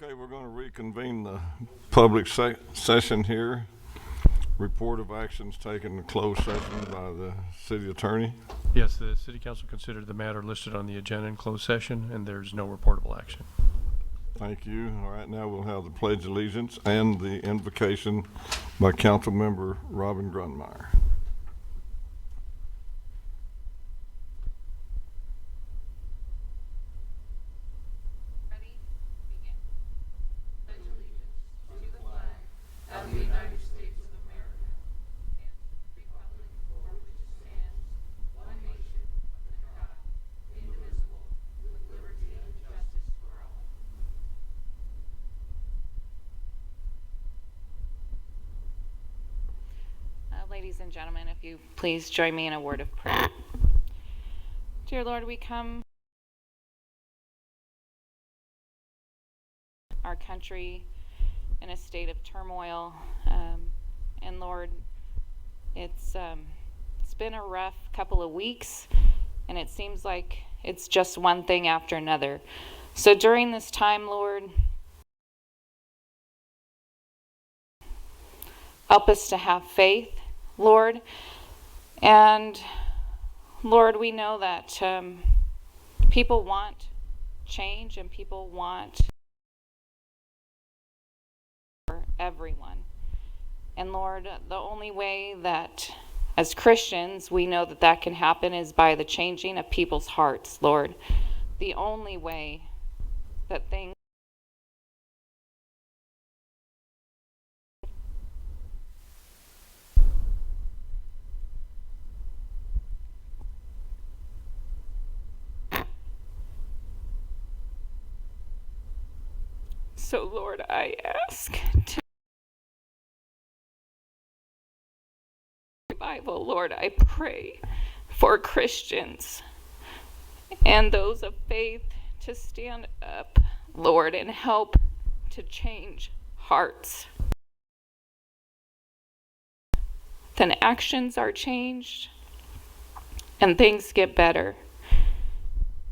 Okay, we're going to reconvene the public session here. Report of actions taken in closed session by the city attorney. Yes, the city council considered the matter listed on the agenda in closed session, and there's no reportable action. Thank you. All right, now we'll have the pledge of allegiance and the invocation by council member Robin Grunmeyer. Ladies and gentlemen, if you please join me in a word of prayer. Dear Lord, we come our country in a state of turmoil, and Lord, it's been a rough couple of weeks, and it seems like it's just one thing after another. So during this time, Lord, help us to have faith, Lord. And Lord, we know that people want change and people want for everyone. And Lord, the only way that as Christians we know that that can happen is by the changing of people's hearts, Lord. The only way that things So, Lord, I ask to revival. Lord, I pray for Christians and those of faith to stand up, Lord, and help to change hearts. Then actions are changed and things get better.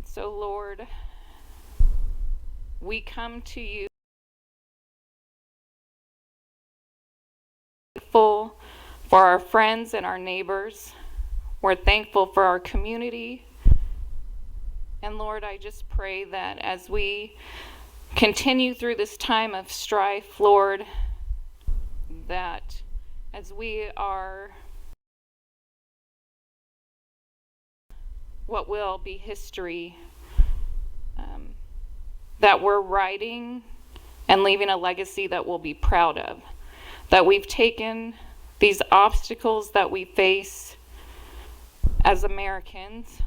So, Lord, we come to you thankful for our friends and our neighbors. We're thankful for our community. And Lord, I just pray that as we continue through this time of strife, Lord, that as we are what will be history, that we're writing and leaving a legacy that we'll be proud of. That we've taken these obstacles that we face as Americans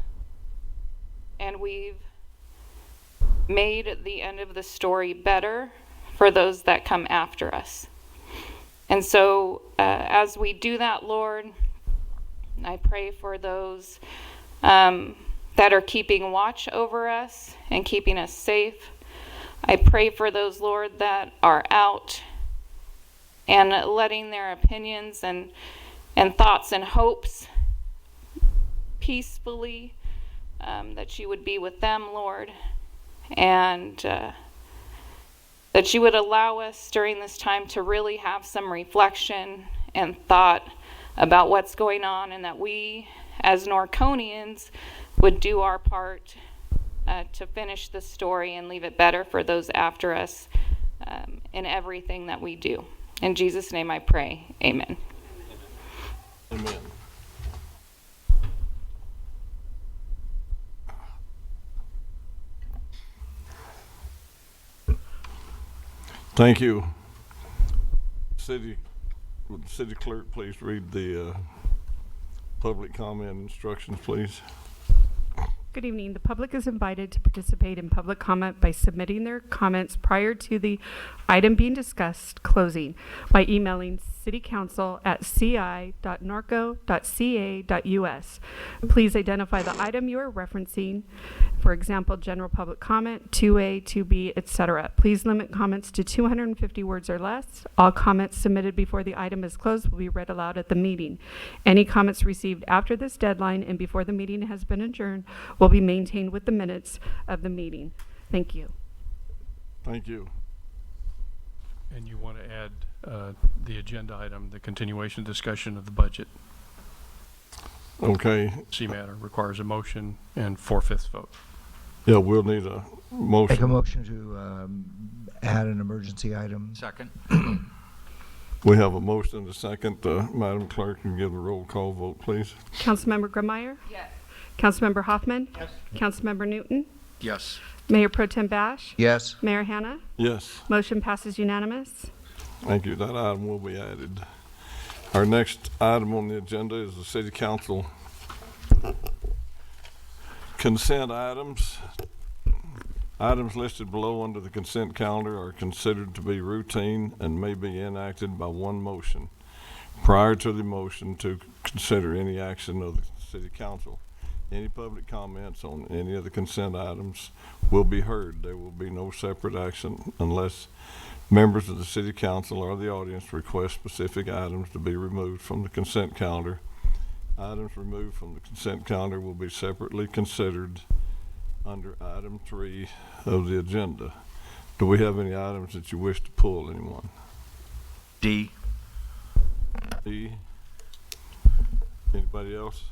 and we've made the end of the story better for those that come after us. And so as we do that, Lord, I pray for those that are keeping watch over us and keeping us safe. I pray for those, Lord, that are out and letting their opinions and thoughts and hopes peacefully, that you would be with them, Lord, and that you would allow us during this time to really have some reflection and thought about what's going on, and that we as Norconians would do our part to finish the story and leave it better for those after us in everything that we do. In Jesus' name I pray. Amen. Amen. Thank you. Would the city clerk please read the public comment instructions, please? Good evening. The public is invited to participate in public comment by submitting their comments prior to the item being discussed closing by emailing citycouncil@ci.norco.ca.us. Please identify the item you are referencing, for example, general public comment, 2A, 2B, etc. Please limit comments to 250 words or less. All comments submitted before the item is closed will be read aloud at the meeting. Any comments received after this deadline and before the meeting has been adjourned will be maintained with the minutes of the meeting. Thank you. Thank you. And you want to add the agenda item, the continuation discussion of the budget. Okay, C matter requires a motion and 4/5 vote. yeah, we'll need a Make a motion. motion to add an emergency item. Second. We have a motion and a second. Madam Clerk, can you give the roll call vote, please? Councilmember Grummeyer? Yes. Councilmember Hoffman? Yes. Councilmember Newton? Yes. Mayor Pro Tem Bash? Yes. Mayor Hannah? Yes. Motion passes unanimous. Thank you. That item will be added. Our next item on the agenda is the City Council consent items. Items listed below under the consent calendar are considered to be routine and may be enacted by one motion. Prior to the motion to consider any action of the City Council, any public comments on any of the consent items will be heard. There will be no separate action unless members of the City Council or the audience request specific items to be removed from the consent calendar. Items removed from the consent calendar will be separately considered under item 3 of the agenda. Do we have any items that you wish to pull, anyone? D. E? Anybody else?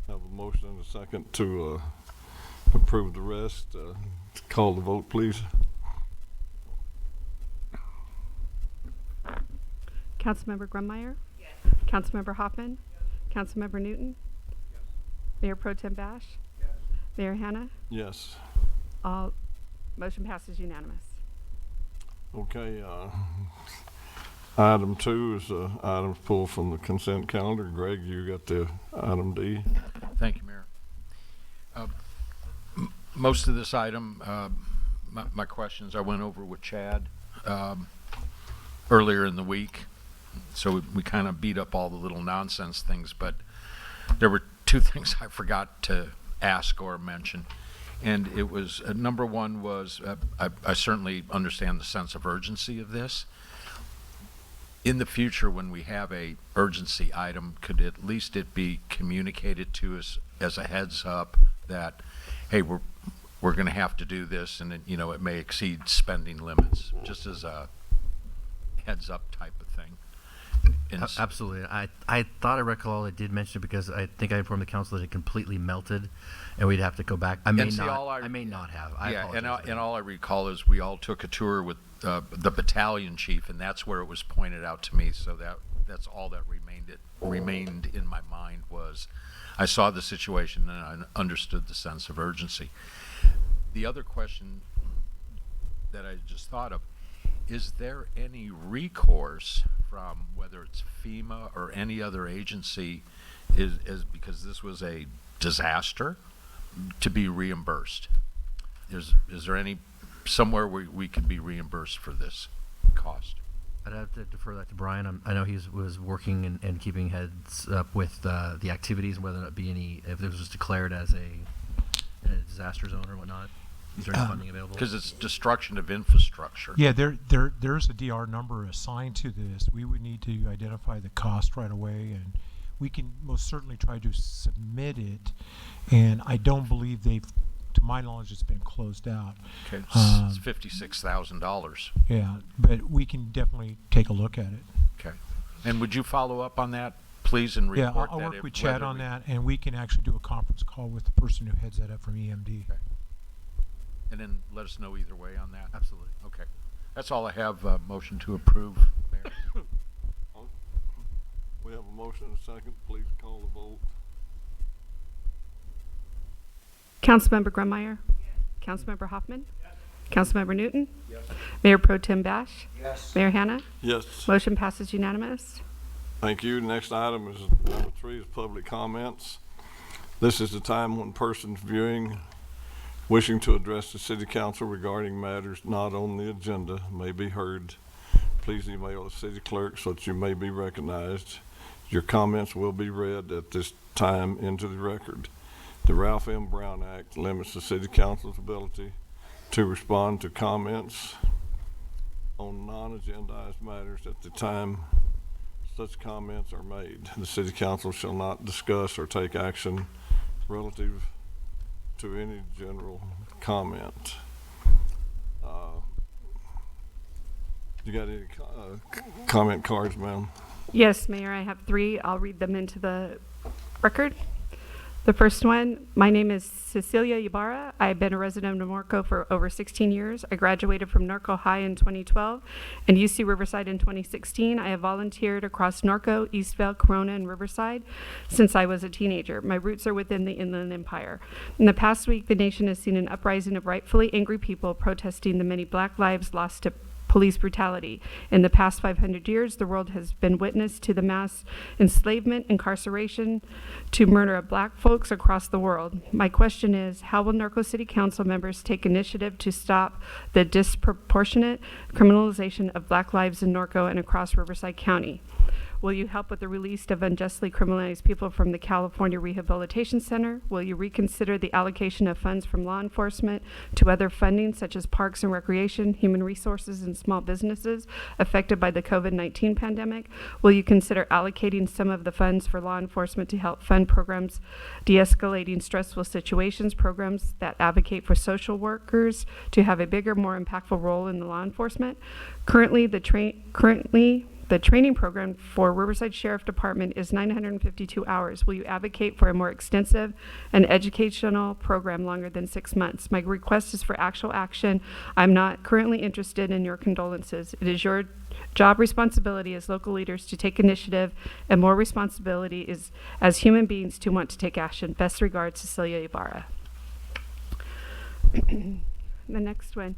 Have a motion and a second to approve the rest. Call the vote, please. Councilmember Grummeyer? Yes. Councilmember Hoffman? Yes. Councilmember Newton? Yes. Mayor Pro Tem Bash? Yes. Mayor Hannah? Yes. All motion passes unanimous. Okay, item 2 is items pulled from the consent calendar. Greg, you got the item D. Thank you, Mayor. Most of this item, my questions I went over with Chad earlier in the week. So we kind of beat up all the little nonsense things, but there were two things I forgot to ask or mention. And it was, number one was, I certainly understand the sense of urgency of this. In the future, when we have a urgency item, could at least it be communicated to us as a heads up that, hey, we're going to have to do this, and it may exceed spending limits, just as a heads up type of thing. Absolutely. I thought I recall I did mention it because I think I informed the council that it completely melted, and we'd have to go back. I may not have. I apologize. And all I recall is we all took a tour with the battalion chief, and that's where it was pointed out to me. So that's all that remained in my mind was I saw the situation and I understood the sense of urgency. The other question that I just thought of, is there any recourse from whether it's FEMA or any other agency is because this was a disaster to be reimbursed? Is there any somewhere where we can be reimbursed for this cost? I'd have to defer that to Brian. I know he was working and keeping heads up with the activities and whether it be if this was declared as a disaster zone or whatnot. Is there any funding available? Because it's destruction of infrastructure. Yeah, there's a DR number assigned to this. We would need to identify the cost right away, and we can most certainly try to submit it. And I don't believe to my knowledge, it's been closed out. Okay, it's $56,000. Yeah, but we can definitely take a look at it. Okay, and would you follow up on that, please, and Yeah, report I'll that? work with Chad on that, and we can actually do a conference call with the person who heads that up from EMD. Okay. And then let us know either way on that. Absolutely. Okay, that's all I have. Motion to approve, Mayor. We have a motion and a second. Please call the vote. Councilmember Grummeyer? Yes. Councilmember Hoffman? Yes. Councilmember Newton? Yes. Mayor Pro Tem Bash? Yes. Mayor Hannah? Yes. Motion passes unanimous. Thank you. Next item is number 3 is public comments. This is the time when persons viewing wishing to address the City Council regarding matters not on the agenda may be heard. Please email the City Clerk so that you may be recognized. Your comments will be read at this time into the record. The Ralph M. Brown Act limits the City Council's ability to respond to comments on non-agendized matters at the time such comments are made. The City Council shall not discuss or take action relative to any general comment. You got any comment cards, ma'am? Yes, Mayor, I have 3. I'll read them into the record. The first one, my name is Cecilia Ibarra. I've been a resident of Norco for over 16 years. I graduated from Norco High in 2012 and UC Riverside in 2016. I have volunteered across Norco, Eastvale, Corona, and Riverside since I was a teenager. My roots are within the Inland Empire. In the past week, the nation has seen an uprising of rightfully angry people protesting the many black lives lost to police brutality. In the past 500 years, the world has been witness to the mass enslavement, incarceration, to murder of black folks across the world. My question is, how will Norco City Council members take initiative to stop the disproportionate criminalization of black lives in Norco and across Riverside County? Will you help with the release of unjustly criminalized people from the California Rehabilitation Center? Will you reconsider the allocation of funds from law enforcement to other funding such as parks and recreation, human resources, and small businesses affected by the COVID-19 pandemic? Will you consider allocating some of the funds for law enforcement to help fund programs de-escalating stressful situations, programs that advocate for social workers to have a bigger, more impactful role in the law enforcement? Currently, the training program for Riverside Sheriff Department is 952 hours. Will you advocate for a more extensive and educational program longer than 6 months? My request is for actual action. I'm not currently interested in your condolences. It is your job responsibility as local leaders to take initiative, and more responsibility is as human beings to want to take action. Best regards, Cecilia Ibarra. The next one.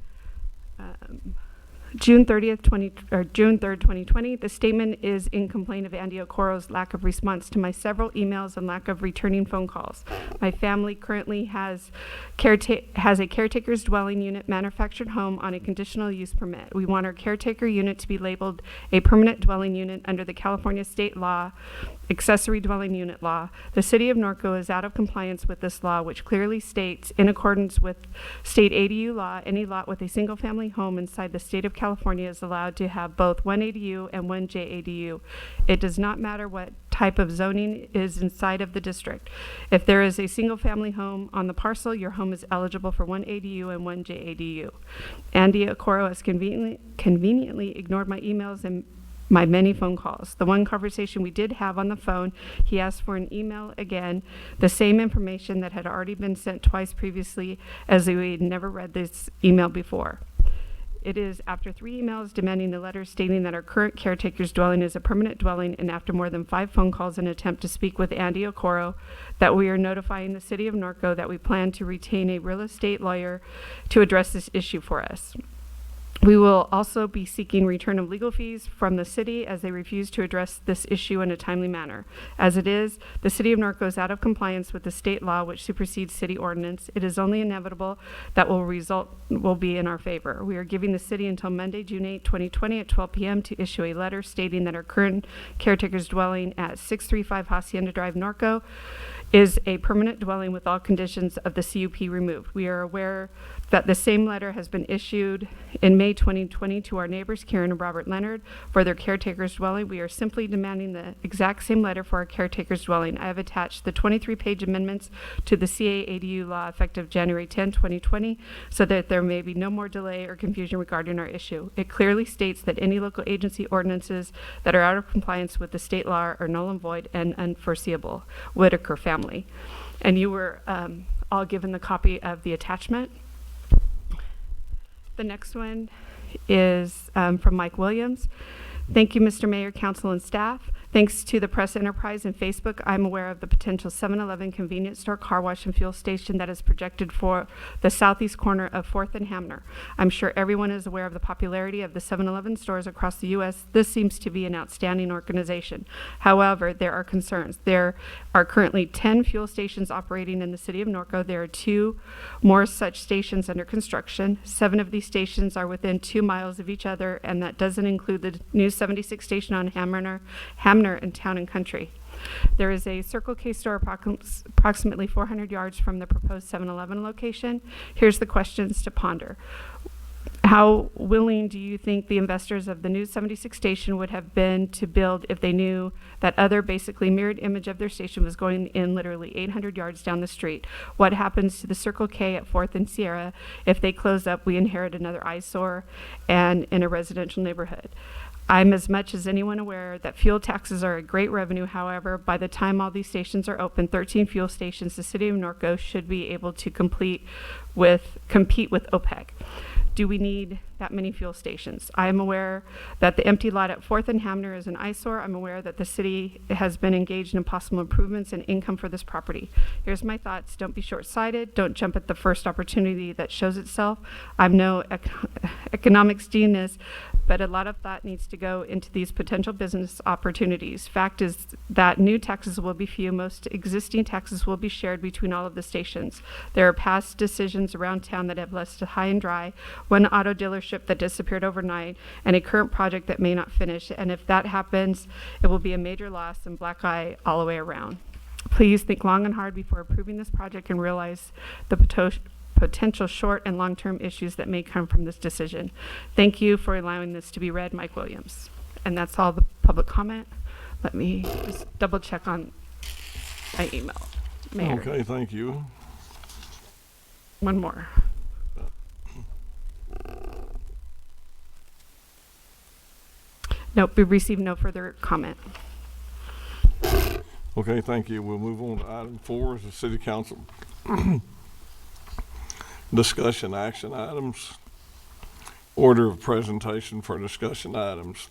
June 3rd, 2020, the statement is in complaint of Andy Okoro's lack of response to my several emails and lack of returning phone calls. My family currently has a caretaker's dwelling unit manufactured home on a conditional use permit. We want our caretaker unit to be labeled a permanent dwelling unit under the California state law, accessory dwelling unit law. The city of Norco is out of compliance with this law, which clearly states, in accordance with state ADU law, any lot with a single family home inside the state of California is allowed to have both one ADU and one JADU. It does not matter what type of zoning is inside of the district. If there is a single family home on the parcel, your home is eligible for one ADU and one JADU. Andy Okoro has conveniently ignored my emails and my many phone calls. The one conversation we did have on the phone, he asked for an email again, the same information that had already been sent twice previously, as we had never read this email before. It is after 3 emails demanding a letter stating that our current caretaker's dwelling is a permanent dwelling, and after more than 5 phone calls in an attempt to speak with Andy Okoro, that we are notifying the city of Norco that we plan to retain a real estate lawyer to address this issue for us. We will also be seeking return of legal fees from the city as they refuse to address this issue in a timely manner. As it is, the city of Norco is out of compliance with the state law which supersedes city ordinance. It is only inevitable that will be in our favor. We are giving the city until Monday, June 8, 2020 at 12 p.m. to issue a letter stating that our current caretaker's dwelling at 635 Hacienda Drive, Norco, is a permanent dwelling with all conditions of the CUP removed. We are aware that the same letter has been issued in May 2020 to our neighbors, Karen and Robert Leonard, for their caretaker's dwelling. We are simply demanding the exact same letter for our caretaker's dwelling. I have attached the 23-page amendments to the CA-ADU law effective January 10, 2020, so that there may be no more delay or confusion regarding our issue. It clearly states that any local agency ordinances that are out of compliance with the state law are null and void and unforeseeable. Whitaker family. And you were all given the copy of the attachment. The next one is from Mike Williams. Thank you, Mr. Mayor, Council, and staff. Thanks to the press enterprise and Facebook, I'm aware of the potential 7-Eleven convenience store, car wash, and fuel station that is projected for the southeast corner of 4th and Hamner. I'm sure everyone is aware of the popularity of the 7-Eleven stores across the U.S. This seems to be an outstanding organization. However, there are concerns. There are currently 10 fuel stations operating in the city of Norco. There are 2 more such stations under construction. 7 of these stations are within 2 miles of each other, and that doesn't include the new 76 station on Hamner in Town and Country. There is a Circle K store approximately 400 yards from the proposed 7-Eleven location. Here's the questions to ponder. How willing do you think the investors of the new 76 station would have been to build if they knew that other basically mirrored image of their station was going in literally 800 yards down the street? What happens to the Circle K at 4th and Sierra? If they close up, we inherit another eyesore and in a residential neighborhood. I'm as much as anyone aware that fuel taxes are a great revenue. However, by the time all these stations are open, 13 fuel stations, the city of Norco should be able to compete with OPEC. Do we need that many fuel stations? I am aware that the empty lot at 4th and Hamner is an eyesore. I'm aware that the city has been engaged in possible improvements and income for this property. Here's my thoughts. Don't be short-sighted. Don't jump at the first opportunity that shows itself. I'm no economics genius, but a lot of thought needs to go into these potential business opportunities. Fact is that new taxes will be few. Most existing taxes will be shared between all of the stations. There are past decisions around town that have left us high and dry, one auto dealership that disappeared overnight, and a current project that may not finish. And if that happens, it will be a major loss and black eye all the way around. Please think long and hard before approving this project and realize the potential short and long-term issues that may come from this decision. Thank you for allowing this to be read, Mike Williams. And that's all the public comment. Let me just double check on my email. Mayor. Okay, thank you. One more. Nope, we received no further comment. Okay, thank you. We'll move on to item 4 is the city council discussion action items. Order of presentation for discussion items.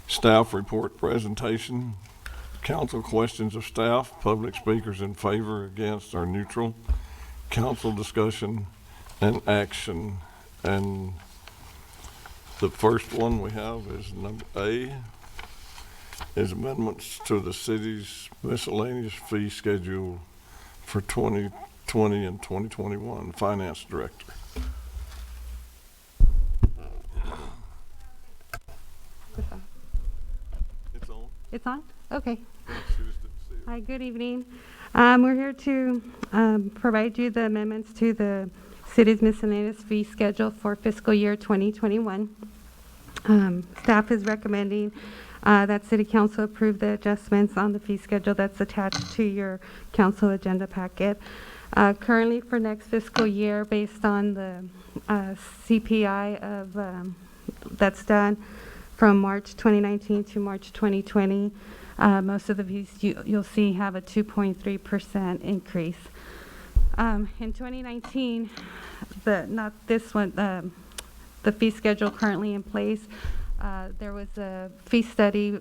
Staff report presentation. Council questions of staff. Public speakers in favor, against, or neutral. Council discussion and action. And the first one we have is number A, is amendments to the city's miscellaneous fee schedule for 2020 and 2021. Finance Director. It's on. It's on? Okay. She just didn't see it. Hi, good evening. We're here to provide you the amendments to the city's miscellaneous fee schedule for fiscal year 2021. Staff is recommending that City Council approve the adjustments on the fee schedule that's attached to your council agenda packet. Currently for next fiscal year, based on the CPI of that's done from March 2019 to March 2020, most of the fees you'll see have a 2.3% increase. In 2019, not this one, the fee schedule currently in place, there was a fee study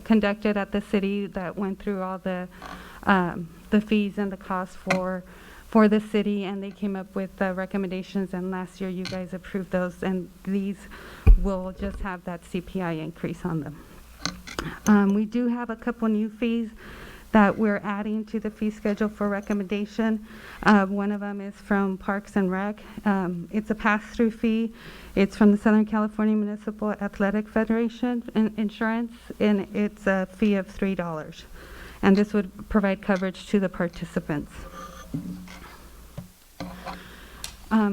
conducted at the city that went through all the fees and the costs for the city, and they came up with recommendations, and last year you guys approved those, and these will just have that CPI increase on them. We do have a couple new fees that we're adding to the fee schedule for recommendation. One of them is from Parks and Rec. It's a pass-through fee. It's from the Southern California Municipal Athletic Federation Insurance, and it's a fee of $3. And this would provide coverage to the participants.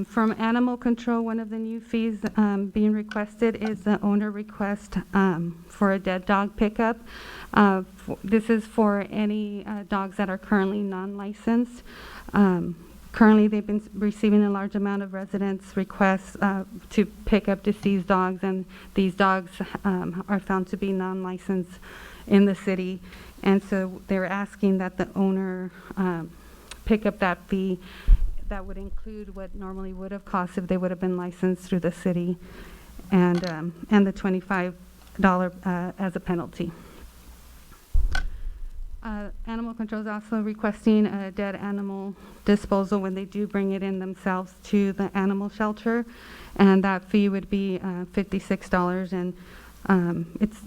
From animal control, one of the new fees being requested is the owner request for a dead dog pickup. This is for any dogs that are currently non-licensed. Currently, they've been receiving a large amount of residents' requests to pick up deceased dogs, and these dogs are found to be non-licensed in the city. And so they're asking that the owner pick up that fee. That would include what normally would have cost if they would have been licensed through the city, and the $25 as a penalty. Animal control is also requesting a dead animal disposal when they do bring it in themselves to the animal shelter, and that fee would be $56. And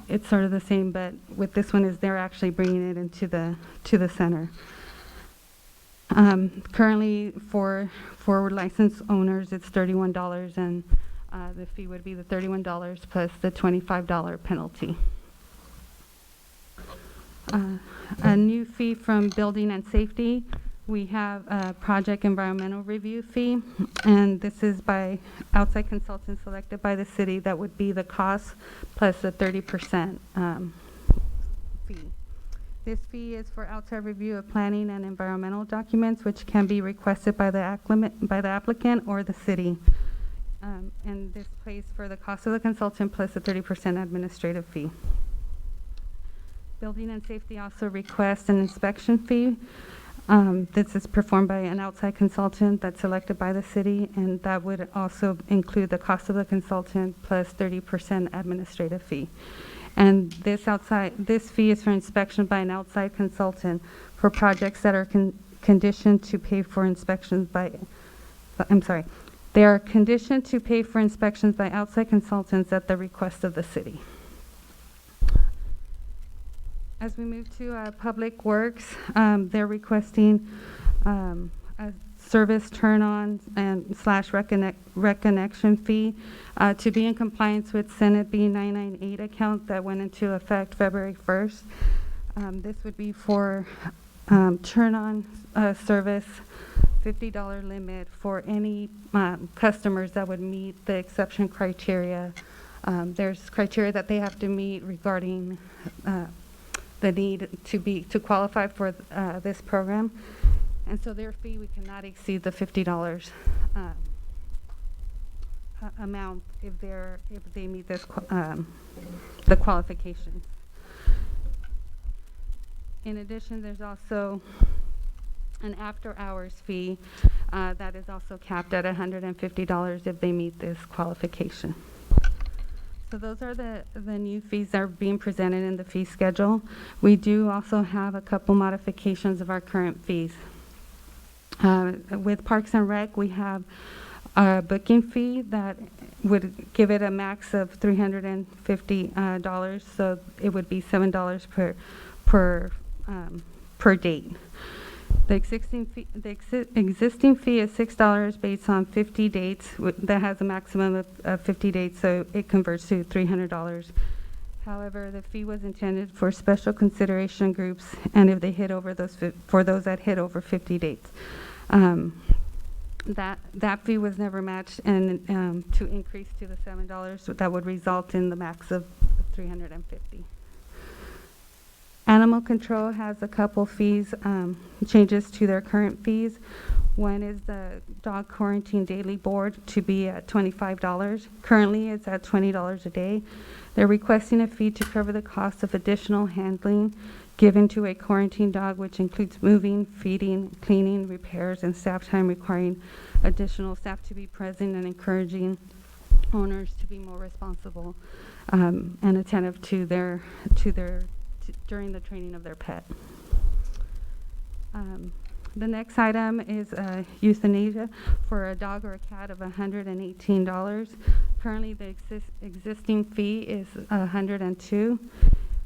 it's sort of the same, but with this one is they're actually bringing it into the center. Currently, for licensed owners, it's $31, and the fee would be the $31 plus the $25 penalty. A new fee from Building and Safety. We have a project environmental review fee, and this is by outside consultants selected by the city. That would be the cost plus the 30% fee. This fee is for outside review of planning and environmental documents, which can be requested by the applicant or the city. And this pays for the cost of the consultant plus the 30% administrative fee. Building and safety also requests an inspection fee. This is performed by an outside consultant that's selected by the city, and that would also include the cost of the consultant plus 30% administrative fee. And this fee is for inspection by an outside consultant for projects that are conditioned to pay for inspections by, they are conditioned to pay for inspections by outside consultants at the request of the city. As we move to Public Works, they're requesting a service turn-on and / reconnection fee to be in compliance with Senate B 998 account that went into effect February 1st. This would be for turn-on service, $50 limit for any customers that would meet the exception criteria. There's criteria that they have to meet regarding the need to qualify for this program, and so their fee we cannot exceed the $50 amount if they meet this the qualifications. In addition, there's also an after-hours fee that is also capped at $150 if they meet this qualification. So those are the new fees that are being presented in the fee schedule. We do also have a couple modifications of our current fees. With Parks and Rec, we have a booking fee that would give it a max of $350, so it would be $7 per date. The existing fee is $6 based on 50 dates. That has a maximum of 50 dates, so it converts to $300. However, the fee was intended for special consideration groups, and if they hit over for those that hit over 50 dates. That fee was never matched, and to increase to the $7, so that would result in the max of $350. Animal Control has a couple fees, changes to their current fees. One is the dog quarantine daily board to be at $25. Currently, it's at $20 a day. They're requesting a fee to cover the cost of additional handling given to a quarantine dog, which includes moving, feeding, cleaning, repairs, and staff time, requiring additional staff to be present and encouraging owners to be more responsible and attentive to during the training of their pet. The next item is euthanasia for a dog or a cat of $118. Currently, the existing fee is $102,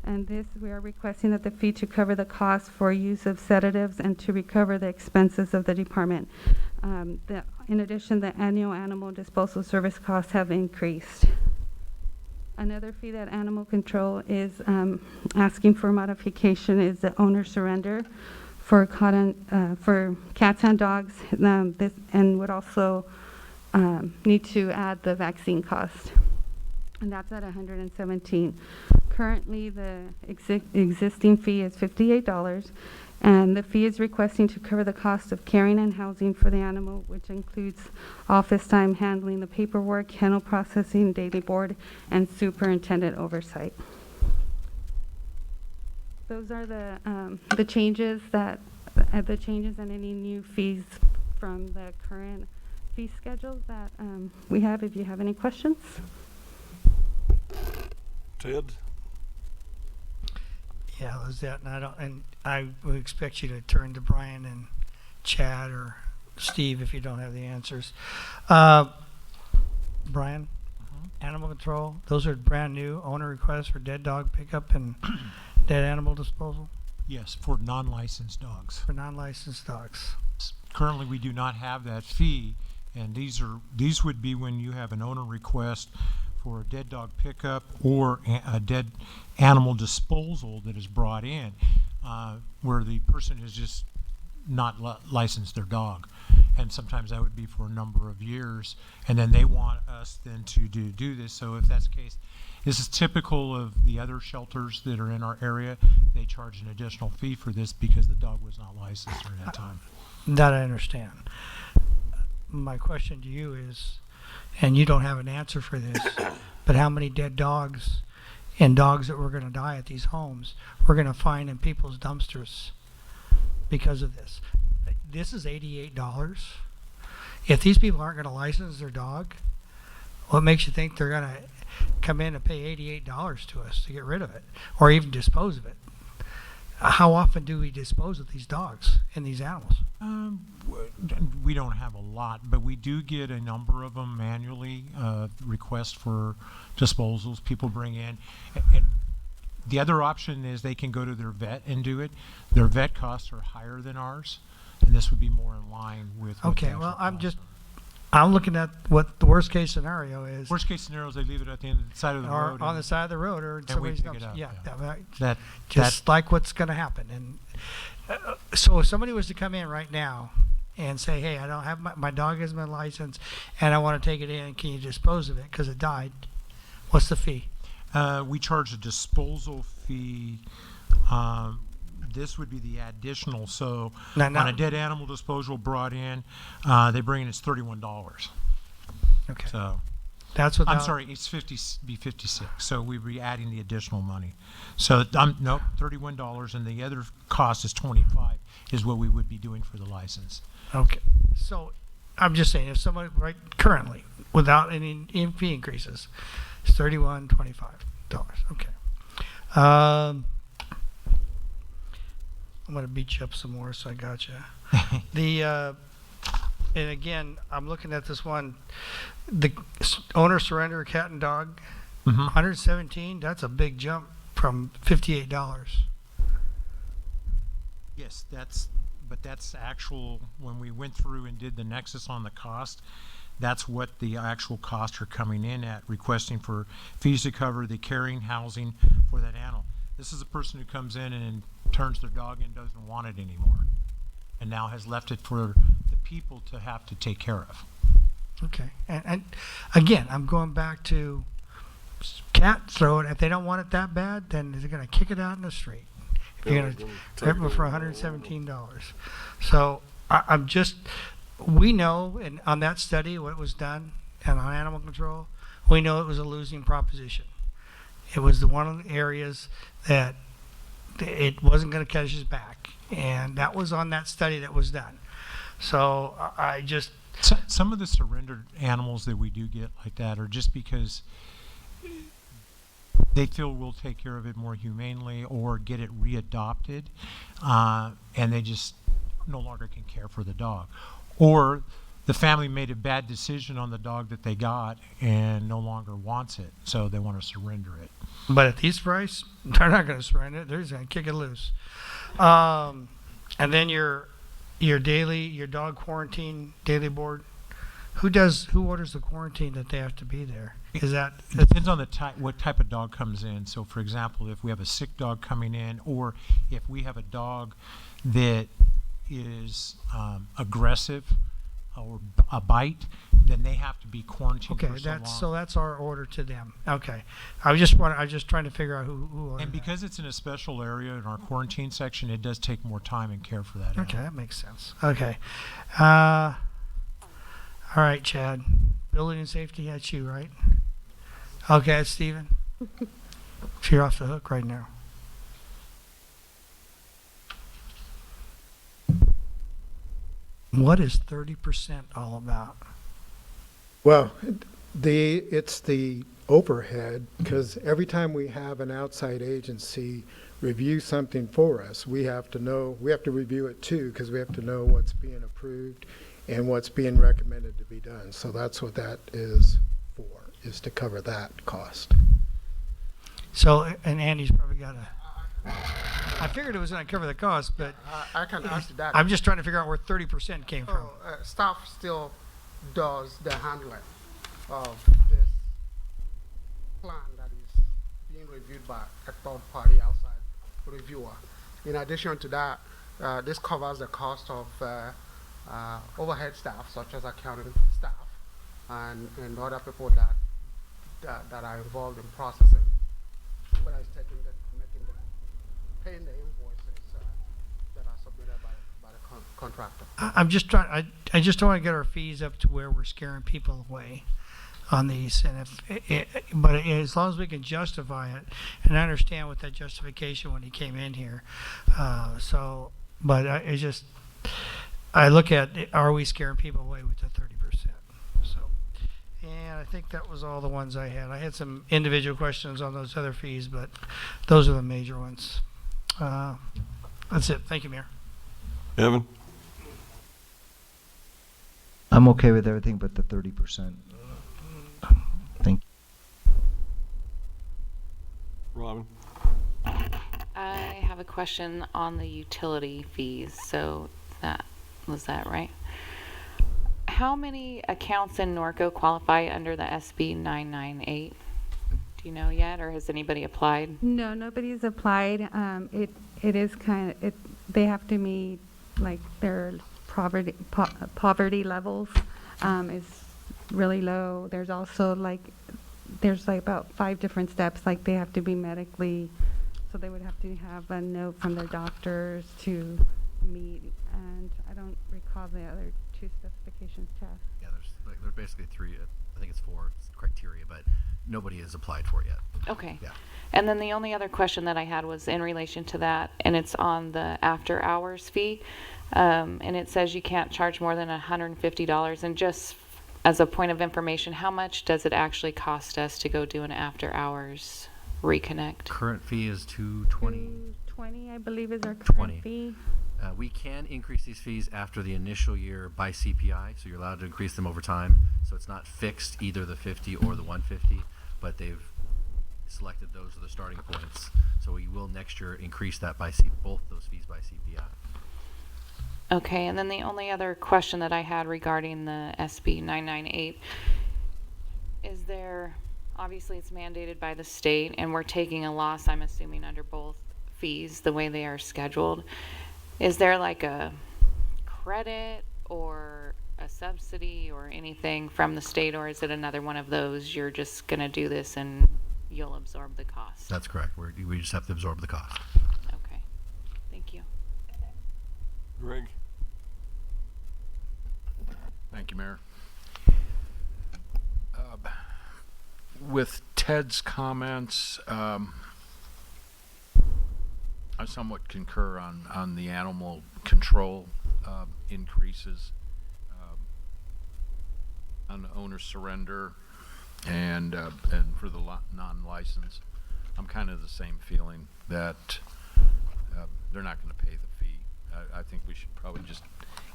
and this we are requesting that the fee to cover the cost for use of sedatives and to recover the expenses of the department. In addition, the annual animal disposal service costs have increased. Another fee that Animal Control is asking for modification is the owner surrender for cats and dogs, and would also need to add the vaccine cost, and that's at $117. Currently, the existing fee is $58, and the fee is requesting to cover the cost of caring and housing for the animal, which includes office time, handling the paperwork, kennel processing, daily board, and superintendent oversight. Those are the changes and any new fees from the current fee schedule that we have. If you have any questions. Ted? Yeah, Lizette, and I would expect you to turn to Brian and Chad or Steve if you don't have the answers. Brian, Animal Control, those are brand new owner requests for dead dog pickup and dead animal disposal? Yes, for non-licensed dogs. For non-licensed dogs. Currently, we do not have that fee, and these would be when you have an owner request for a dead dog pickup or a dead animal disposal that is brought in, where the person has just not license their dog. And sometimes that would be for a number of years, and then they want us then to do this. So if that's the case, this is typical of the other shelters that are in our area. They charge an additional fee for this because the dog was not licensed during that time. That I understand. My question to you is, and you don't have an answer for this, but how many dead dogs and dogs that were going to die at these homes we're going to find in people's dumpsters because of this? This is $88. If these people aren't going to license their dog, what makes you think they're going to come in and pay $88 to us to get rid of it or even dispose of it? How often do we dispose of these dogs and these animals? We don't have a lot, but we do get a number of them annually, requests for disposals people bring in. And the other option is they can go to their vet and do it. Their vet costs are higher than ours, and this would be more in line with what the Okay, well, actual I'm looking at what the worst case scenario is. worst case scenario is they leave it at the end of the side of the Or road. on and- the side of the road or in and we somebody's pick it dumpster. up, Yeah, yeah. that, that just like what's going to happen. And so if somebody was to come in right now and say, hey, I don't have my dog hasn't been licensed and I want to take it in, can you dispose of it because it died? What's the fee? we charge a disposal fee. This would be the additional. So Now- on a dead animal disposal brought in, they bring in, it's $31. Okay. So That's what I'm sorry, it's 56. So we'd be adding the additional money. So nope, $31, and the other cost is 25 is what we would be doing for the license. Okay. So I'm just saying, if somebody right currently, without any fee increases, it's $31.25. Okay. I'm gonna beat you up some more, so I got you. And again, I'm looking at this one. The owner surrender a cat and dog, Mhm. 117. That's a big jump from $58. Yes, but that's actual, when we went through and did the nexus on the cost, that's what the actual costs are coming in at, requesting for fees to cover the carrying housing for that animal. This is a person who comes in and turns their dog in and doesn't want it anymore, and now has left it for the people to have to take care of. Okay. And again, I'm going back to cat throw it. If they don't want it that bad, then they're going to kick it out in the street. If you're going to rip it for $117. So I'm just, we know, and on that study, what was done, and on animal control, we know it was a losing proposition. It was one of the areas that it wasn't going to catch us back. And that was on that study that was done. So I just, Some of the surrendered animals that we do get like that are just because they feel we'll take care of it more humanely or get it readopted, and they just no longer can care for the dog. Or the family made a bad decision on the dog that they got and no longer wants it, so they want to surrender it. but at these price, they're not going to surrender it. They're just going to kick it loose. And then your dog quarantine daily board. Who orders the quarantine that they have to be there? Is that It depends on the type, what type of dog comes in. So, for example, if we have a sick dog coming in, or if we have a dog that is aggressive or a bite, then they have to be quarantined okay? for so long. So that's our order to them. Okay, I was just trying to figure out who ordered And because it's in a special area in our quarantine section, it does take more time and care for that that. Okay, animal. that makes sense. Okay, all right, Chad. Building and safety, that's you, right? Okay, that's Steven. So you're off the hook right now. What is 30% all about? Well, it's the overhead, because every time we have an outside agency review something for us, we have to review it too, because we have to know what's being approved and what's being recommended to be done. So that's what that is for, is to cover that cost. So, and Andy's probably got I figured it was going to cover the cost, but I can answer that. I'm just trying to figure out where 30% came from. Staff still does the handling of this plan that is being reviewed by a third party outside reviewer. In addition to that, this covers the cost of overhead staff, such as accounting staff, and other people that are involved in processing, whether it's paying the invoices that are submitted by the contractor. I'm just trying, I just don't want to get our fees up to where we're scaring people away on these, and but as long as we can justify it, and I understand what that justification when he came in here, but it's just, I look at, are we scaring people away with the 30%? So, and I think that was all the ones I had. I had some individual questions on those other fees, but those are the major ones. That's it. Thank you, Mayor. Evan? I'm okay with everything but the 30%. Thank you. Robin? I have a question on the utility fees. So was that right? How many accounts in Norco qualify under the SB 998? Do you know yet, or has anybody applied? No, nobody's applied. It is they have to meet like their poverty levels is really low. There's also there's about 5 different steps. Like they have to be medically, so they would have to have a note from their doctors to meet. And I don't recall the other 2 specifications, Chad. Yeah, there's basically 3, I think it's 4 criteria, but nobody has applied for it yet. Okay. Yeah. And then the only other question that I had was in relation to that, and it's on the after hours fee. And it says you can't charge more than $150. And just as a point of information, how much does it actually cost us to go do an after hours reconnect? Current fee is $220. $220, I believe, is our current 20. fee. We can increase these fees after the initial year by CPI, so you're allowed to increase them over time. So it's not fixed, either the 50 or the 150, but they've selected those are the starting points. So we will next year increase that by both those fees by CPI. Okay, and then the only other question that I had regarding the SB 998 is obviously it's mandated by the state, and we're taking a loss, I'm assuming, under both fees the way they are scheduled. Is there like a credit or a subsidy or anything from the state, or is it another one of those you're just going to do this and you'll absorb the cost? That's correct. We just have to absorb the cost. Okay, thank you. Greg? Thank you, Mayor. With Ted's comments, I somewhat concur on the animal control increases, on the owner surrender, and for the non-licensed. I'm kind of the same feeling that they're not going to pay the fee. I think we should probably just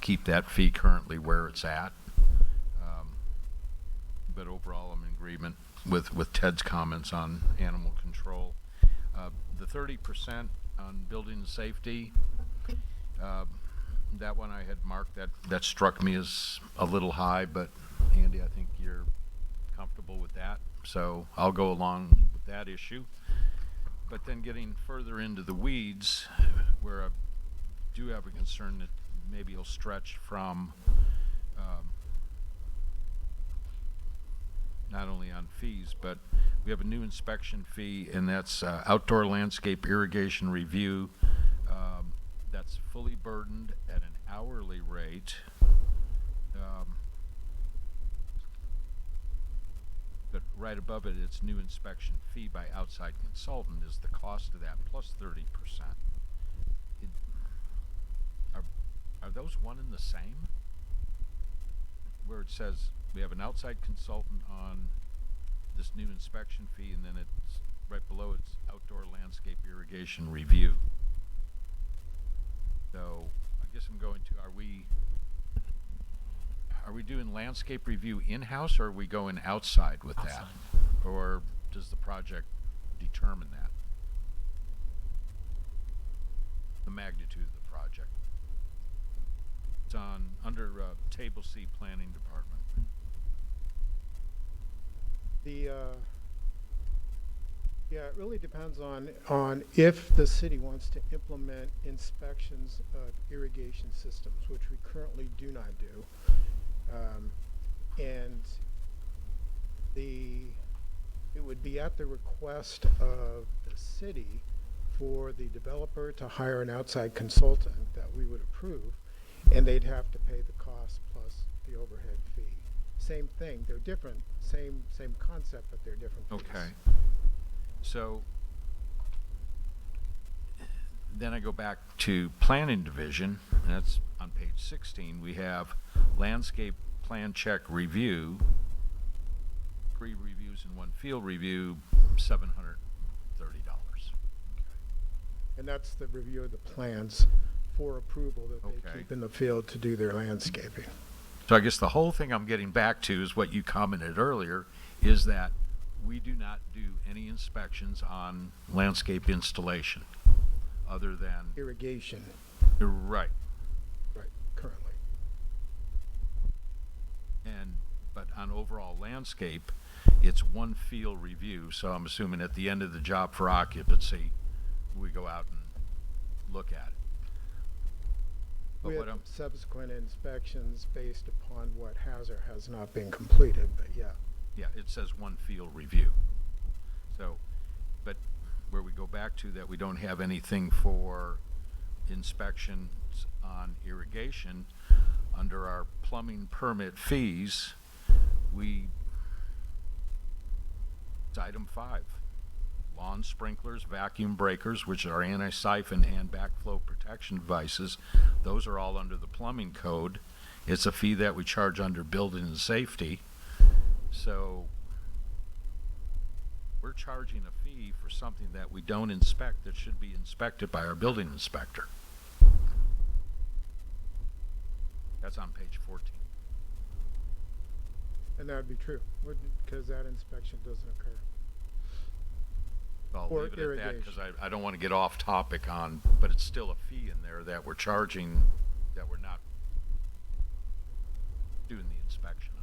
keep that fee currently where it's at. But overall, I'm in agreement with Ted's comments on animal control. The 30% on building safety, that one I had marked, that struck me as a little high, but Andy, I think you're comfortable with that, so I'll go along with that issue. But then getting further into the weeds, where I do have a concern that maybe it'll stretch from not only on fees, but we have a new inspection fee, and that's outdoor landscape irrigation review. That's fully burdened at an hourly rate. But right above it, it's new inspection fee by outside consultant is the cost of that plus 30%. Are those one and the same? Where it says we have an outside consultant on this new inspection fee, and then it's right below it's outdoor landscape irrigation review. So I guess I'm going to, are we doing landscape review in-house, or are we going outside with that? Or does the project determine that? The magnitude of the project. It's under Table C, Planning Department. Yeah, it really depends on if the city wants to implement inspections of irrigation systems, which we currently do not do. And it would be at the request of the city for the developer to hire an outside consultant that we would approve, and they'd have to pay the cost plus the overhead fee. Same thing, they're different, same concept, but they're different fees. Okay. So then I go back to planning division, and that's on page 16. We have landscape plan check review, 3 reviews and 1 field review, $730. And that's the review of the plans for approval that they Okay. keep in the field to do their landscaping. So I guess the whole thing I'm getting back to is what you commented earlier, is that we do not do any inspections on landscape installation other than, Irrigation, right, right, currently. but on overall landscape, it's 1 field review. So I'm assuming at the end of the job for occupancy, we go out and look at it. But With subsequent inspections based upon what has or has not been completed, but yeah. yeah, it says 1 field review. So, but where we go back to that we don't have anything for inspections on irrigation, under our plumbing permit fees, it's item 5. Lawn sprinklers, vacuum breakers, which are anti-siphon and backflow protection devices, those are all under the plumbing code. It's a fee that we charge under building and safety. So we're charging a fee for something that we don't inspect that should be inspected by our building inspector. That's on page 14. And that would be true, because that inspection doesn't occur. I'll Or leave it at that because irrigation. I don't want to get off topic on, but it's still a fee in there that we're charging that we're not doing the inspection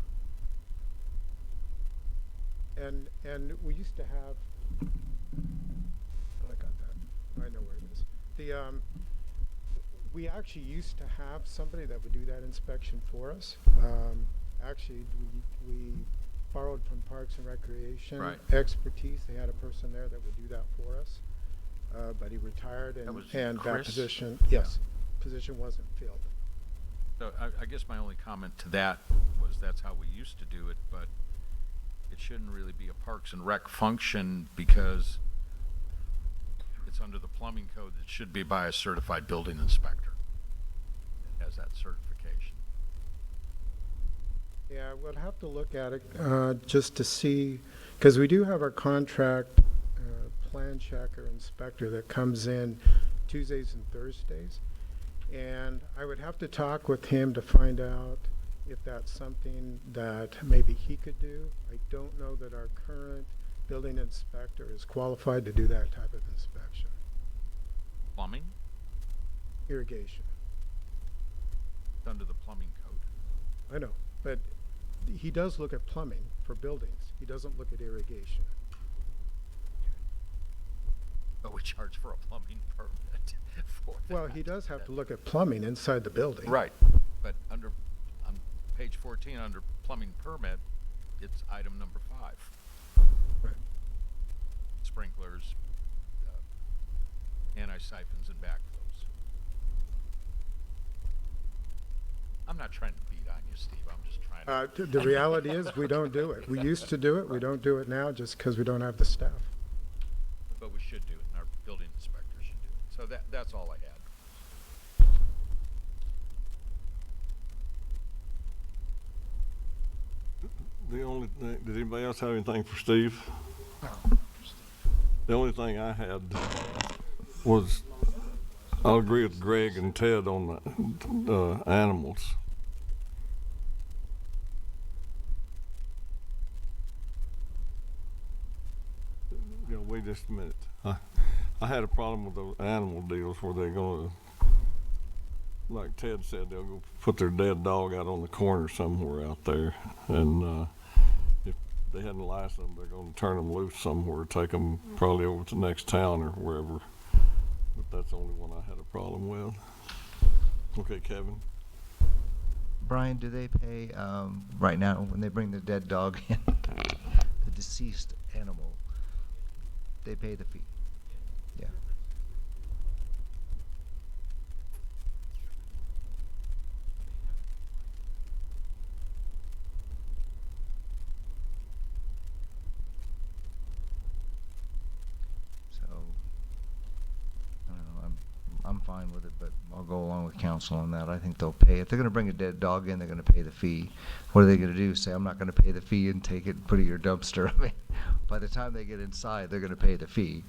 on. And we used to have, I got that, I know where it is. We actually used to have somebody that would do that inspection for us. Actually, we borrowed from Parks and Recreation Right. expertise. They had a person there that would do that for us. But he retired That was and that Chris? position, yes, position wasn't filled. So I guess my only comment to that was that's how we used to do it, but it shouldn't really be a Parks and Rec function because it's under the plumbing code that should be by a certified building inspector. It has that certification. Yeah, we'll have to look at it just to see, because we do have our contract plan checker inspector that comes in Tuesdays and Thursdays. And I would have to talk with him to find out if that's something that maybe he could do. I don't know that our current building inspector is qualified to do that type of inspection. Plumbing? Irrigation, It's under the plumbing code. I know, but he does look at plumbing for buildings. He doesn't look at irrigation. But we charge for a plumbing permit for that. Well, he does have to look at plumbing inside the building. Right, but on page 14, under plumbing permit, it's item number 5. Right. Sprinklers, anti-siphons and backflows. I'm not trying to beat on you, Steve, I'm just trying to. The reality is, we don't do it. We used to do it, we don't do it now just because we don't have the staff. But we should do it, and our building inspector should do it. So that's all I had. The only thing, did anybody else have anything for Steve? The only thing I had was, I'll agree with Greg and Ted on the animals. You know, wait just a minute. I had a problem with those animal deals where they're gonna, like Ted said, they'll go put their dead dog out on the corner somewhere out there. And they hadn't licensed them, they're gonna turn them loose somewhere, take them probably over to the next town or wherever. But that's the only one I had a problem with. Okay, Kevin? Brian, do they pay, right now, when they bring the dead dog in, the deceased animal, they pay the fee? Yeah. So, I don't know, I'm fine with it, but I'll go along with council on that. I think they'll pay. If they're gonna bring a dead dog in, they're gonna pay the fee. What are they gonna do? Say, I'm not gonna pay the fee and take it and put it in your dumpster? I mean, by the time they get inside, they're gonna pay the fee.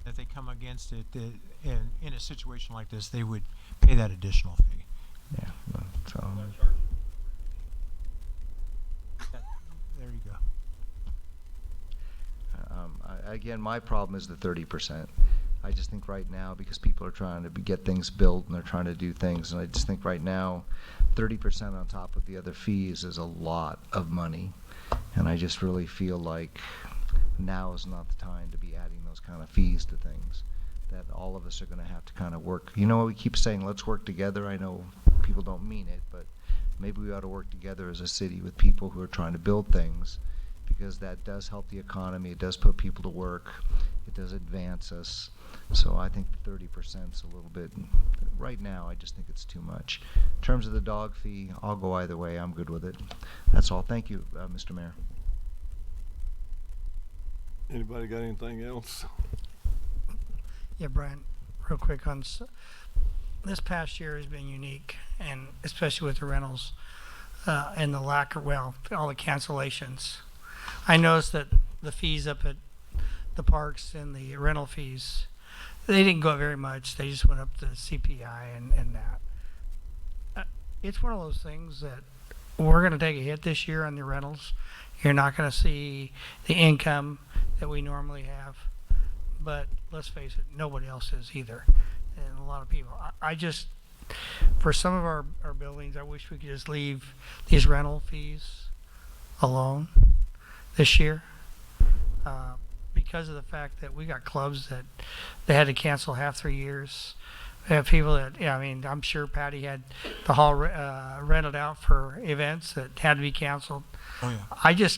If they come against it, in a situation like this, they would pay that additional fee. Yeah, so. There you go. Again, my problem is the 30%. I just think right now, because people are trying to get things built and they're trying to do things, and I just think right now, 30% on top of the other fees is a lot of money. And I just really feel like now is not the time to be adding those kind of fees to things, that all of us are going to have to kind of work. You know, we keep saying, let's work together. I know people don't mean it, but maybe we ought to work together as a city with people who are trying to build things, because that does help the economy. It does put people to work. It does advance us. So I think 30% is a little bit, right now, I just think it's too much. In terms of the dog fee, I'll go either way. I'm good with it. That's all. Thank you, Mr. Mayor. Anybody got anything else? Yeah, Brian, real quick on this past year has been unique, and especially with the rentals and the lack of, well, all the cancellations. I noticed that the fees up at the parks and the rental fees, they didn't go up very much. They just went up to CPI and that. It's one of those things that we're going to take a hit this year on the rentals. You're not going to see the income that we normally have. But let's face it, nobody else is either. And a lot of people. I just, for some of our buildings, I wish we could just leave these rental fees alone this year. Because of the fact that we got clubs that they had to cancel half 3 years. We have people that, yeah, I mean, I'm sure Patty had the hall rented out for events that had to be canceled. Oh, yeah.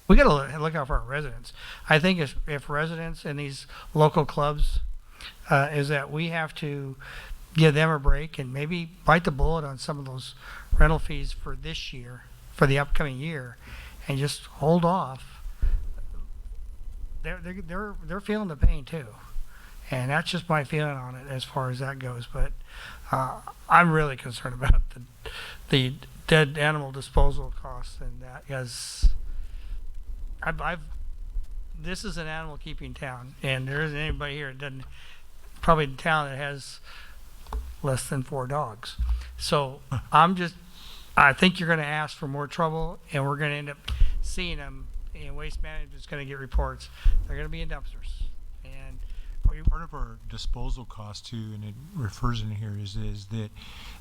We got to look out for our residents. I think if residents in these local clubs, is that we have to give them a break and maybe bite the bullet on some of those rental fees for this year, for the upcoming year, and just hold off. They're feeling the pain too, and that's just my feeling on it as far as that goes. But I'm really concerned about the dead animal disposal costs and that, because this is an animal keeping town, and there isn't anybody here that doesn't, probably in town that has less than 4 dogs. So I think you're going to ask for more trouble, and we're going to end up seeing them. And Waste Management is going to get reports. They're going to be in dumpsters. And part of our disposal cost too, and it refers in here, is that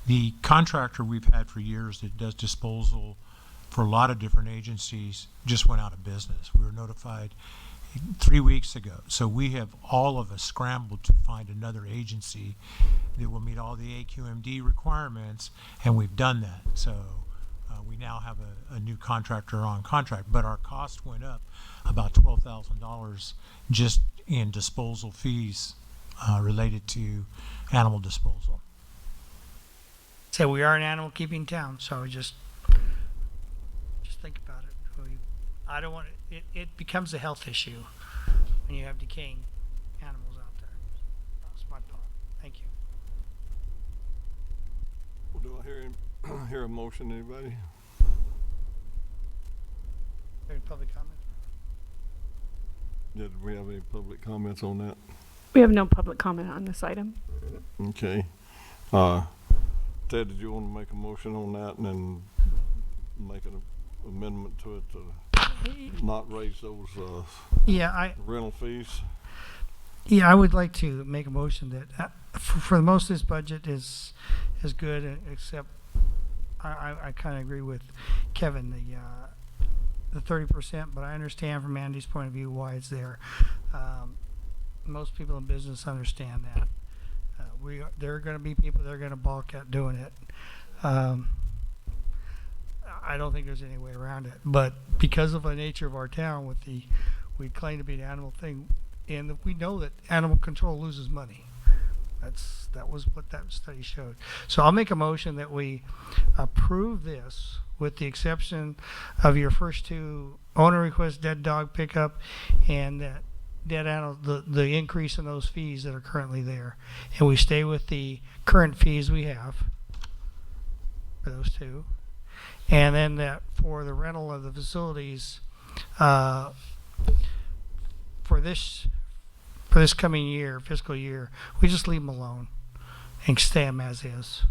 the contractor we've had for years that does disposal for a lot of different agencies just went out of business. We were notified 3 weeks ago. So we have, all of us, scrambled to find another agency that will meet all the AQMD requirements, and we've done that. So we now have a new contractor on contract, but our cost went up about $12,000 just in disposal fees related to animal disposal. So we are an animal keeping town, so just think about it. I don't want it becomes a health issue when you have decaying animals out there. That's my thought. Thank you. Well, do I hear a motion, anybody? Any public comment? Yeah, did we have any public comments on that? We have no public comment on this item. Okay. Ted, did you want to make a motion on that and then make an amendment to it to not raise those Yeah, rental fees? Yeah, I would like to make a motion that, for the most of this budget is good, except I kind of agree with Kevin, the 30%, but I understand from Andy's point of view why it's there. Most people in business understand that. There are going to be people that are going to balk at doing it. I don't think there's any way around it, but because of the nature of our town, we claim to be an animal thing, and we know that animal control loses money. That was what that study showed. So I'll make a motion that we approve this with the exception of your first two owner request dead dog pickup and that dead animal, the increase in those fees that are currently there. And we stay with the current fees we have for those two. And then that for the rental of the facilities, for this coming year, fiscal year, we just leave them alone and stay them as is.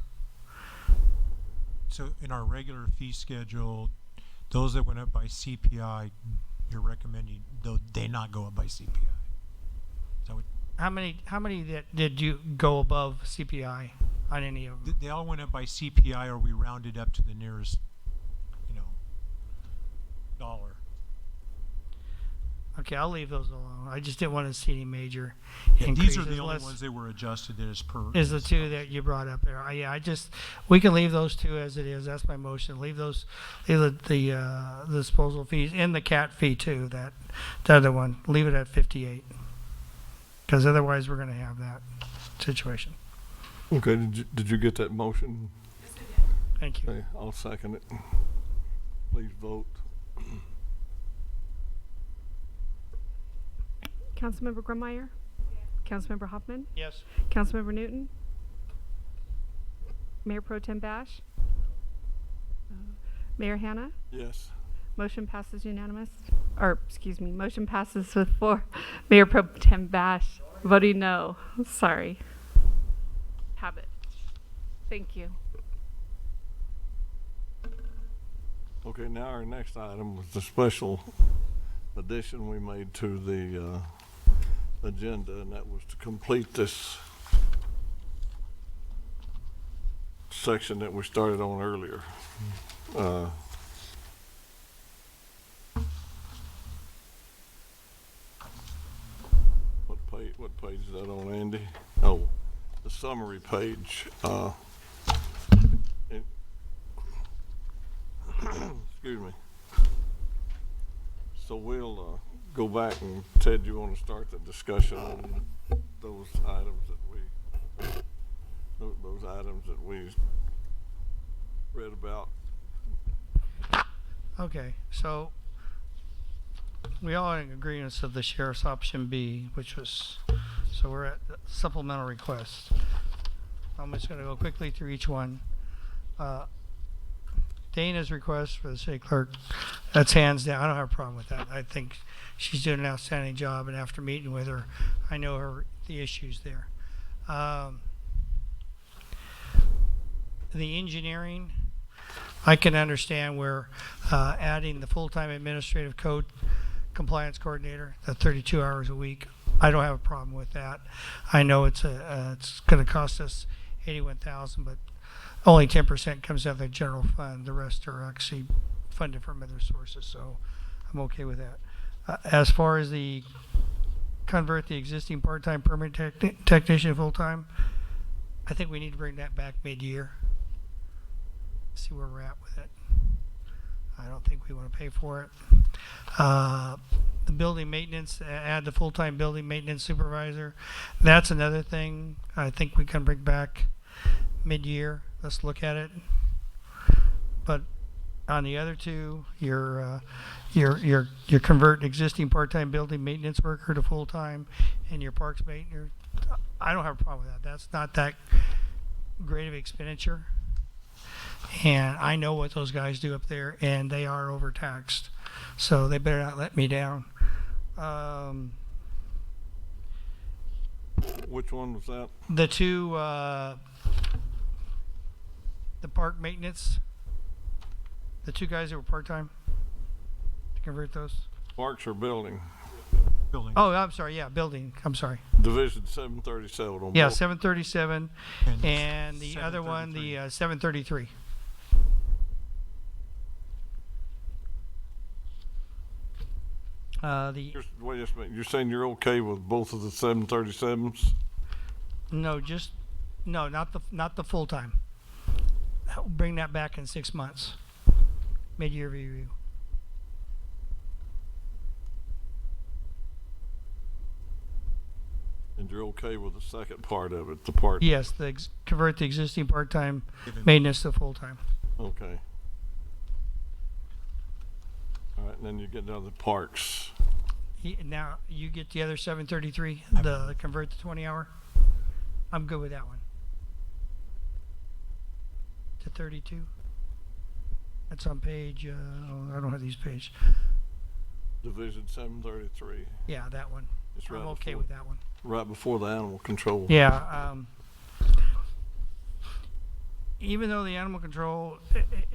So in our regular fee schedule, those that went up by CPI, you're recommending they not go up by CPI. Is that what? How many that did you go above CPI on any of them? They all went up by CPI, or we rounded up to the nearest, dollar. Okay, I'll leave those alone. I just didn't want to see any major Yeah, increases. these are the only ones that were adjusted as per. Is the two that you brought up there? We can leave those two as it is. That's my motion. Leave the disposal fees and the cat fee too. The other one, leave it at 58. Because otherwise, we're going to have that situation. Okay, did you get that motion? Thank you. Okay, I'll second it. Please vote. Councilmember Grummeyer? Councilmember Hoffman? Yes. Councilmember Newton? Mayor Pro Tem Bash? Mayor Hanna? Yes. Motion passes unanimous. Motion passes with 4. Mayor Pro Tem Bash voting no. Sorry. Habit. Thank you. Okay, now our next item was the special addition we made to the agenda, and that was to complete this section that we started on earlier. What page is that on, Andy? Oh, the summary page. Excuse me. So we'll go back, and Ted, you want to start the discussion on those items that we read about. Okay, so we all are in agreement of the sheriff's option B, so we're at supplemental requests. I'm just going to go quickly through each one. Dana's request for the city clerk, that's hands down. I don't have a problem with that. I think she's doing an outstanding job, and after meeting with her, I know the issues there. The engineering, I can understand where adding the full-time administrative code compliance coordinator, the 32 hours a week, I don't have a problem with that. I know it's going to cost us $81,000, but only 10% comes out of the general fund. The rest are actually funded from other sources, so I'm okay with that. As far as the convert the existing part-time permanent technician full-time, I think we need to bring that back mid-year. See where we're at with it. I don't think we want to pay for it. The building maintenance, add the full-time building maintenance supervisor. That's another thing I think we can bring back mid-year. Let's look at it. But on the other two, you're convert existing part-time building maintenance worker to full-time, and your parks maintenance. I don't have a problem with that. That's not that great of expenditure. And I know what those guys do up there, and they are overtaxed. So they better not let me down. Which one was that? The two, the park maintenance, the two guys that were part-time, to convert those. Parks or building? Building. Oh, I'm sorry, yeah, building, I'm sorry. Division 737 on Yeah, both. 737, and the other one, the 733. Wait just a minute. You're saying you're okay with both of the 737s? No, not the full time. Bring that back in 6 months. Mid-year review. And you're okay with the second part of it, the part? Yes, convert the existing part-time maintenance to full-time. Okay. All right, and then you get down to the parks. Now, you get the other 733, the convert to 20-hour? I'm good with that one. To 32? That's on page, I don't have these pages. Division 733. Yeah, that one. It's right I'm okay before- with that one. Right before the animal control. Yeah, even though the animal control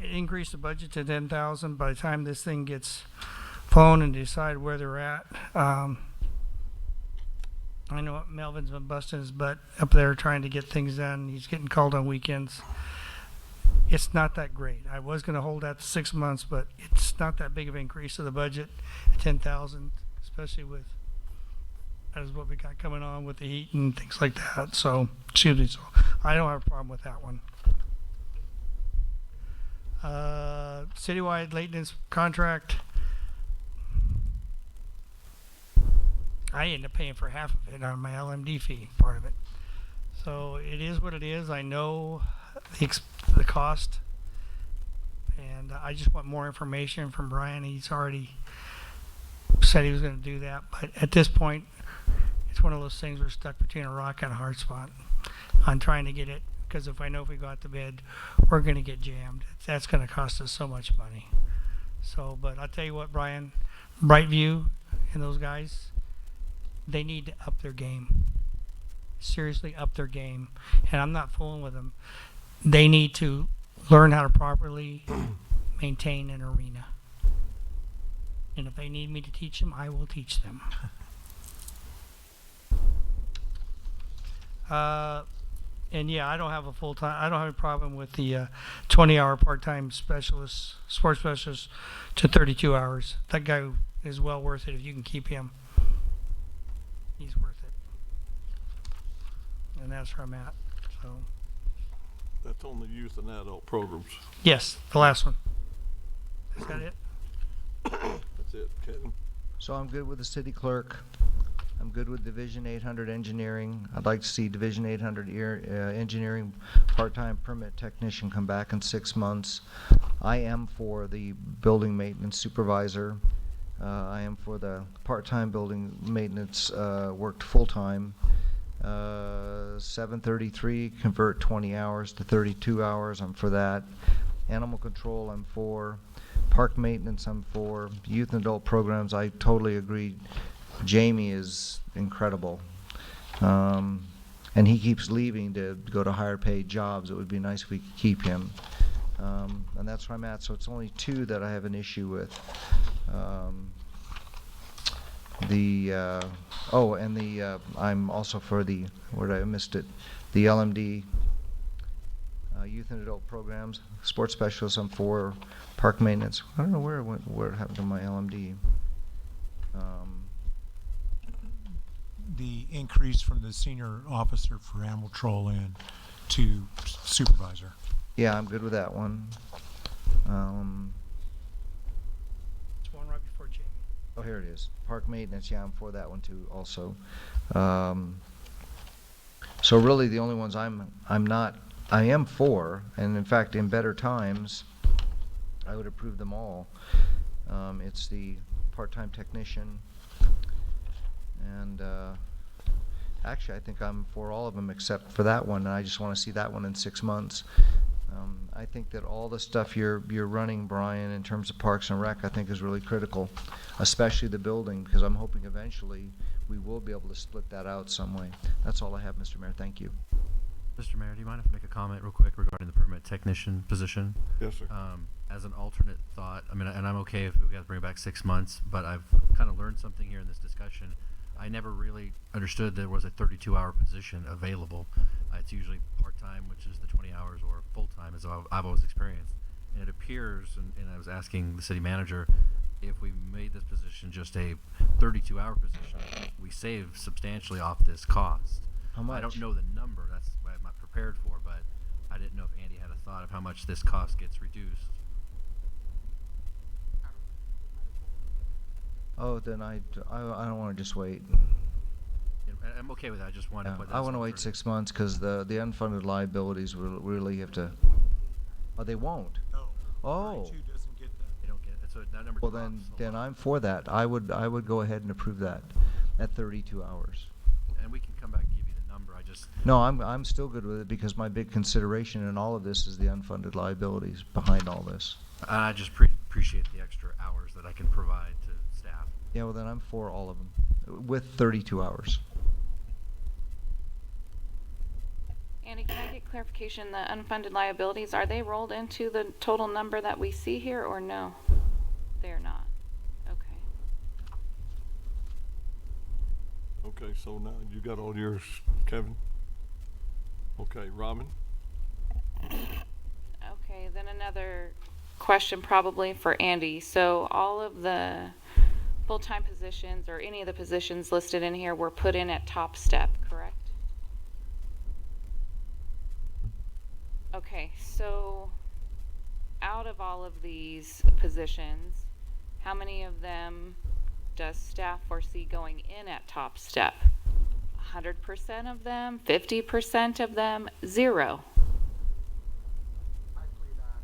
increased the budget to 10,000, by the time this thing gets phone and decide where they're at, I know Melvin's been busting his butt up there trying to get things done. He's getting called on weekends. It's not that great. I was going to hold that to 6 months, but it's not that big of an increase to the budget at 10,000, especially with as what we got coming on with the heat and things like that. So, excuse me. So, I don't have a problem with that one. Citywide maintenance contract. I end up paying for half of it on my LMD fee, part of it. So it is what it is. I know the cost, and I just want more information from Brian. He's already said he was going to do that, but at this point, it's one of those things we're stuck between a rock and a hard spot on trying to get it, because if we go out to bid, we're going to get jammed. That's going to cost us so much money. So, but I'll tell you what, Brian, Brightview and those guys, they need to up their game. Seriously up their game. And I'm not fooling with them. They need to learn how to properly maintain an arena. And if they need me to teach them, I will teach them. And yeah, I don't have a full-time, I don't have a problem with the 20-hour part-time specialist, sports specialist to 32 hours. That guy is well worth it if you can keep him. He's worth it. And that's where I'm at. So, That's on the youth and adult programs. yes, the last one. Is that it? That's it, Kevin. So I'm good with the city clerk. I'm good with Division 800 engineering. I'd like to see Division 800 engineering part-time permit technician come back in 6 months. I am for the building maintenance supervisor. I am for the part-time building maintenance worked full-time. 733, convert 20 hours to 32 hours. I'm for that. Animal control, I'm for. Park maintenance, I'm for. Youth and adult programs, I totally agree. Jamie is incredible. And he keeps leaving to go to higher paid jobs. It would be nice if we could keep him. And that's where I'm at. So it's only two that I have an issue with. I'm also for the, I missed it, the LMD, youth and adult programs, sports specialists, I'm for. Park maintenance, I don't know where it went, where it happened to my LMD. The increase from the senior officer for animal control and to supervisor. Yeah, I'm good with that one. It's one right before Jamie. Oh, here it is. Park maintenance, yeah, I'm for that one too also. So really the only ones I am for, and in fact in better times, I would approve them all. It's the part-time technician, and actually I think I'm for all of them except for that one, and I just want to see that one in 6 months. I think that all the stuff you're running, Brian, in terms of Parks and Rec, I think is really critical, especially the building, because I'm hoping eventually we will be able to split that out some way. That's all I have, Mr. Mayor. Thank you. Mr. Mayor, do you mind if I make a comment real quick regarding the permit technician position? Yes, sir. As an alternate thought, I mean, and I'm okay if we have to bring it back 6 months, but I've kind of learned something here in this discussion. I never really understood there was a 32-hour position available. It's usually part-time, which is the 20 hours, or full-time, as I've always experienced. And it appears, and I was asking the city manager, if we made this position just a 32-hour position, we save substantially off this cost. How much? I don't know the number. That's what I'm not prepared for, but I didn't know if Andy had a thought of how much this cost gets reduced. Oh, then I don't want to just wait. I'm okay with that. I just wanted to put that I as want an to wait alternative. 6 months because the unfunded liabilities will really have to. Oh, they won't. No. Oh. 32 doesn't get that. They don't get it. So that number Well, drops a then lot. I'm for that. I would go ahead and approve that at 32 hours. And we can come back and give you the number. I just No, I'm still good with it because my big consideration in all of this is the unfunded liabilities behind all this. appreciate the extra hours that I can provide to staff. Yeah, well then I'm for all of them with 32 hours. Andy, can I get clarification? The unfunded liabilities, are they rolled into the total number that we see here, or no? They're not. Okay. Okay, so now you got all yours, Kevin? Okay, Robin? Okay, then another question probably for Andy. So all of the full-time positions or any of the positions listed in here were put in at top step, correct? Okay, so out of all of these positions, how many of them does staff foresee going in at top step? 100% of them? 50% of them? 0? Likely that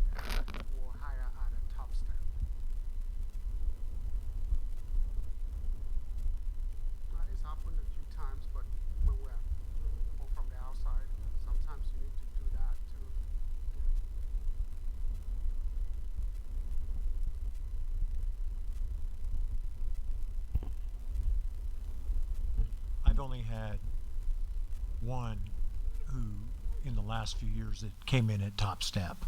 will hire at a top step. It's happened a few times, but when we're or from the outside, sometimes you need to do that to get. I've only had one who, in the last few years, that came in at top step.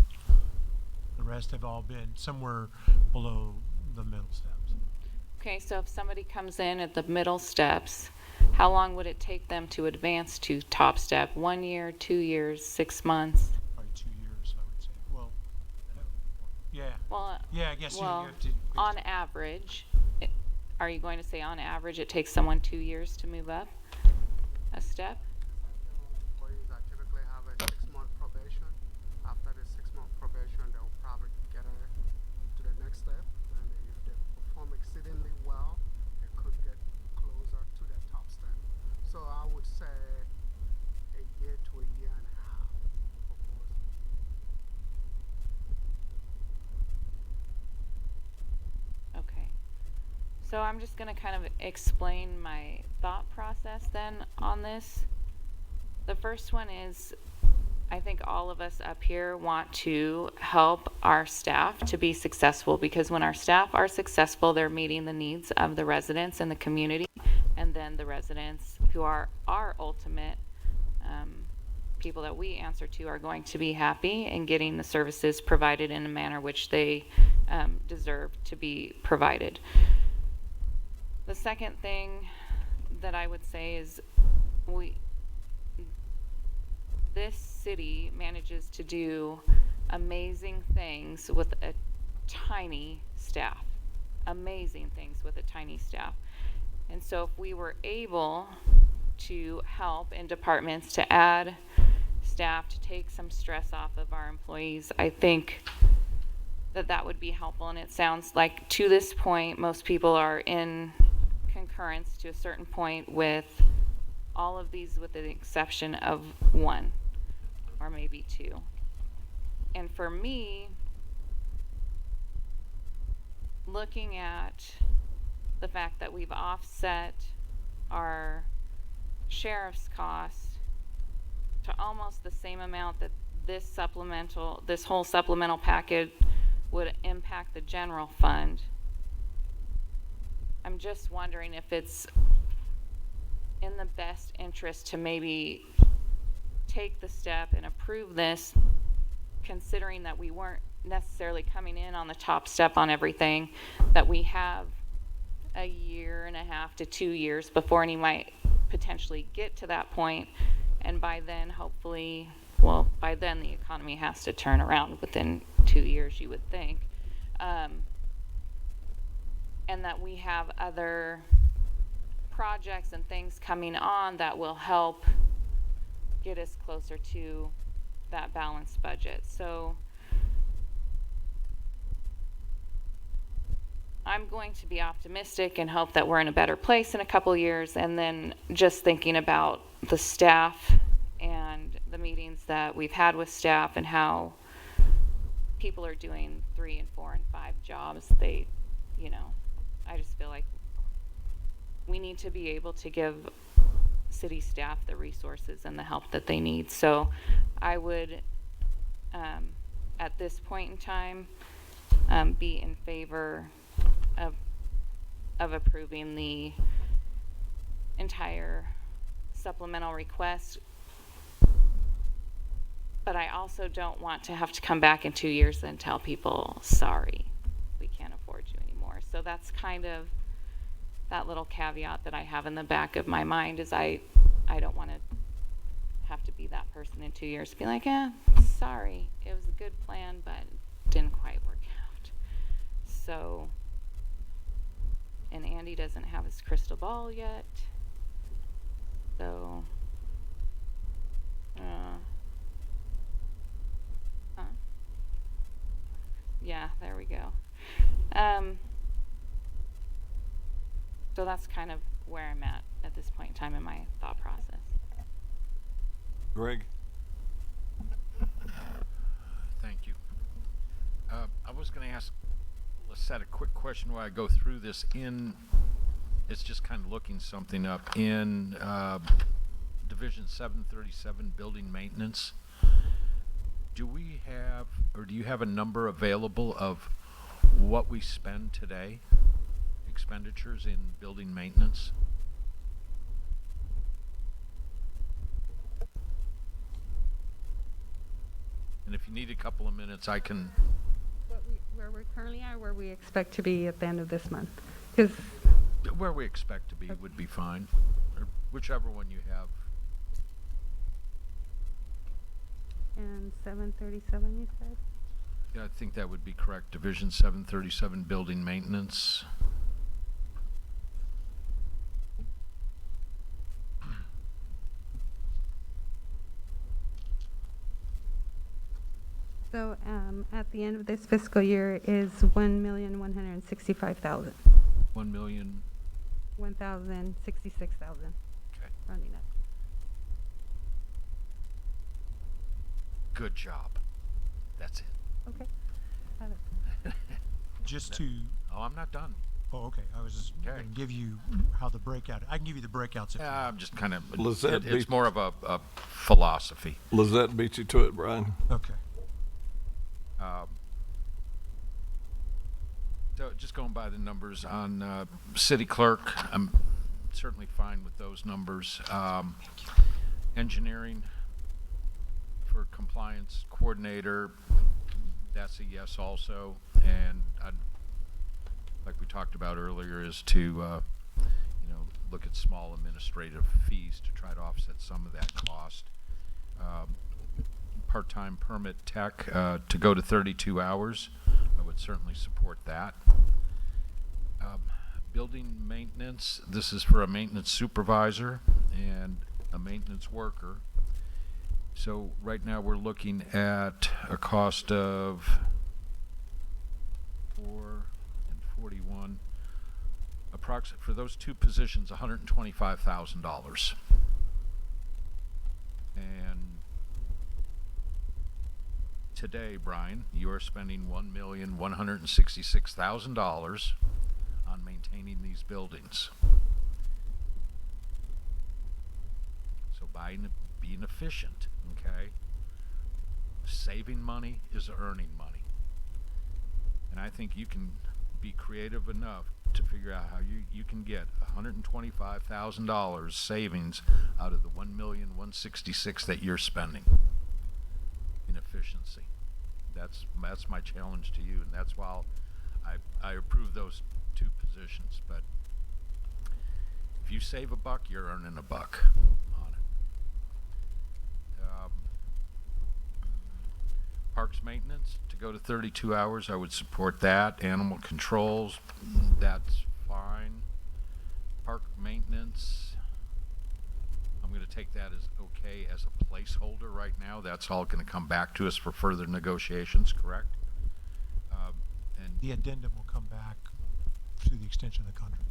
The rest have all been somewhere below the middle steps. Okay, so if somebody comes in at the middle steps, how long would it take them to advance to top step? 1 year, 2 years, 6 months? Probably 2 years, I would say. Well, yeah. Well, Yeah, I guess you well, have to. on average, are you going to say on average it takes someone 2 years to move up a step? Employees that typically have a 6-month probation. After the 6-month probation, they'll probably get to the next step. And if they perform exceedingly well, they could get closer to the top step. So I would say a year to a year and a half for most. Okay. So I'm just going to kind of explain my thought process then on this. The first one is, I think all of us up here want to help our staff to be successful, because when our staff are successful, they're meeting the needs of the residents and the community, and then the residents who are our ultimate people that we answer to are going to be happy and getting the services provided in a manner which they deserve to be provided. The second thing that I would say is this city manages to do amazing things with a tiny staff. Amazing things with a tiny staff. And so if we were able to help in departments to add staff to take some stress off of our employees, I think that that would be helpful. And it sounds like to this point, most people are in concurrence to a certain point with all of these, with the exception of one or maybe two. And for me, looking at the fact that we've offset our sheriff's costs to almost the same amount that this whole supplemental package would impact the general fund, I'm just wondering if it's in the best interest to maybe take the step and approve this, considering that we weren't necessarily coming in on the top step on everything, that we have a year and a half to 2 years before any might potentially get to that point. And by then, hopefully, well, by then the economy has to turn around within 2 years, you would think. And that we have other projects and things coming on that will help get us closer to that balanced budget. So I'm going to be optimistic and hope that we're in a better place in a couple years, and then just thinking about the staff and the meetings that we've had with staff and how people are doing 3 and 4 and 5 jobs. They, I just feel like we need to be able to give city staff the resources and the help that they need. So I would, at this point in time, be in favor of approving the entire supplemental request. But I also don't want to have to come back in 2 years and tell people, sorry, we can't afford you anymore. So that's kind of that little caveat that I have in the back of my mind, is I don't want to have to be that person in 2 years to be like, sorry, it was a good plan, but it didn't quite work out. So, and Andy doesn't have his crystal ball yet. So, yeah, there we go. So that's kind of where I'm at this point in time in my thought process. Greg? Thank you. I was going to ask Lisette a quick question while I go through this. It's just kind of looking something up. In Division 737 Building Maintenance, do we have, or do you have a number available of what we spend today, expenditures in building maintenance? And if you need a couple of minutes, I can... Where we currently are, where we expect to be at the end of this month. 'Cause where we expect to be would be fine, or whichever one you have. And 737, you said? Yeah, I think that would be correct. Division 737 Building Maintenance. So at the end of this fiscal year is 1,165,000. 1 million. 1,066,000. Okay. Rounding up. Good job. That's it. Okay. Got it. Just to, Oh, I'm not done. oh, okay, I was just Okay. going to give you how the breakout, I can give you the breakouts if you Yeah, want. I'm just kind of... Lizette it's beat- more of a philosophy. Lizette beat you to it, Brian. Okay. So just going by the numbers on city clerk, I'm certainly fine with those numbers. Engineering for compliance coordinator, that's a yes also. And I'd, like we talked about earlier, is to look at small administrative fees to try to offset some of that cost. Part-time permit tech to go to 32 hours. I would certainly support that. Building maintenance, this is for a maintenance supervisor and a maintenance worker. So right now we're looking at a cost of $441, approximate for those two positions, $125,000. And today, Brian, you are spending $1,166,000 on maintaining these buildings. So by being efficient, okay, saving money is earning money. And I think you can be creative enough to figure out how you can get $125,000 savings out of the $1,166,000 that you're spending in efficiency. That's my challenge to you, and that's why I approve those two positions. But if you save a buck, you're earning a buck on it. Parks maintenance, to go to 32 hours, I would support that. Animal controls, that's fine. Park maintenance, I'm going to take that as okay as a placeholder right now. That's all going to come back to us for further negotiations, correct? And The addendum will come back through the extension of the contract.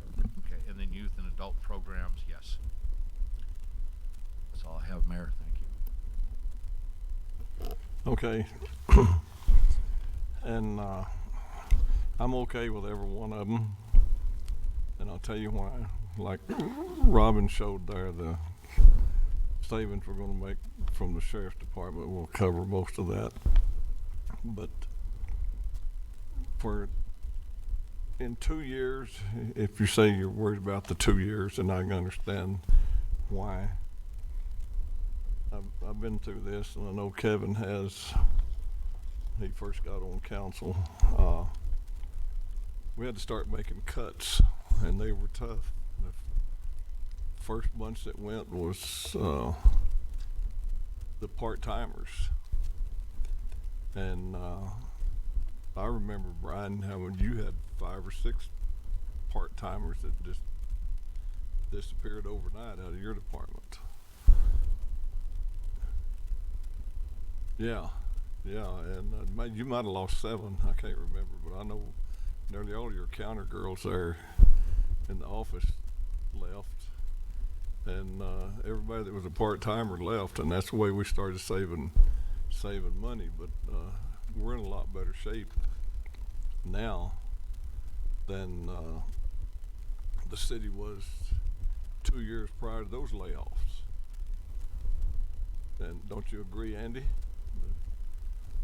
okay, and then youth and adult programs, yes. That's all I have, Mayor. Thank you. Okay. And I'm okay with every one of them. And I'll tell you why. Like Robin showed there, the savings we're going to make from the sheriff's department will cover most of that. But in 2 years, if you say you're worried about the 2 years, and I can understand why. I've been through this, and I know Kevin has. He first got on council. We had to start making cuts, and they were tough. The first bunch that went was the part-timers. And I remember, Brian, how when you had 5 or 6 part-timers that just disappeared overnight out of your department. Yeah, and you might have lost 7. I can't remember, but I know nearly all your counter girls there in the office left, and everybody that was a part-timer left, and that's the way we started saving money. But we're in a lot better shape now than the city was 2 years prior to those layoffs. And don't you agree, Andy?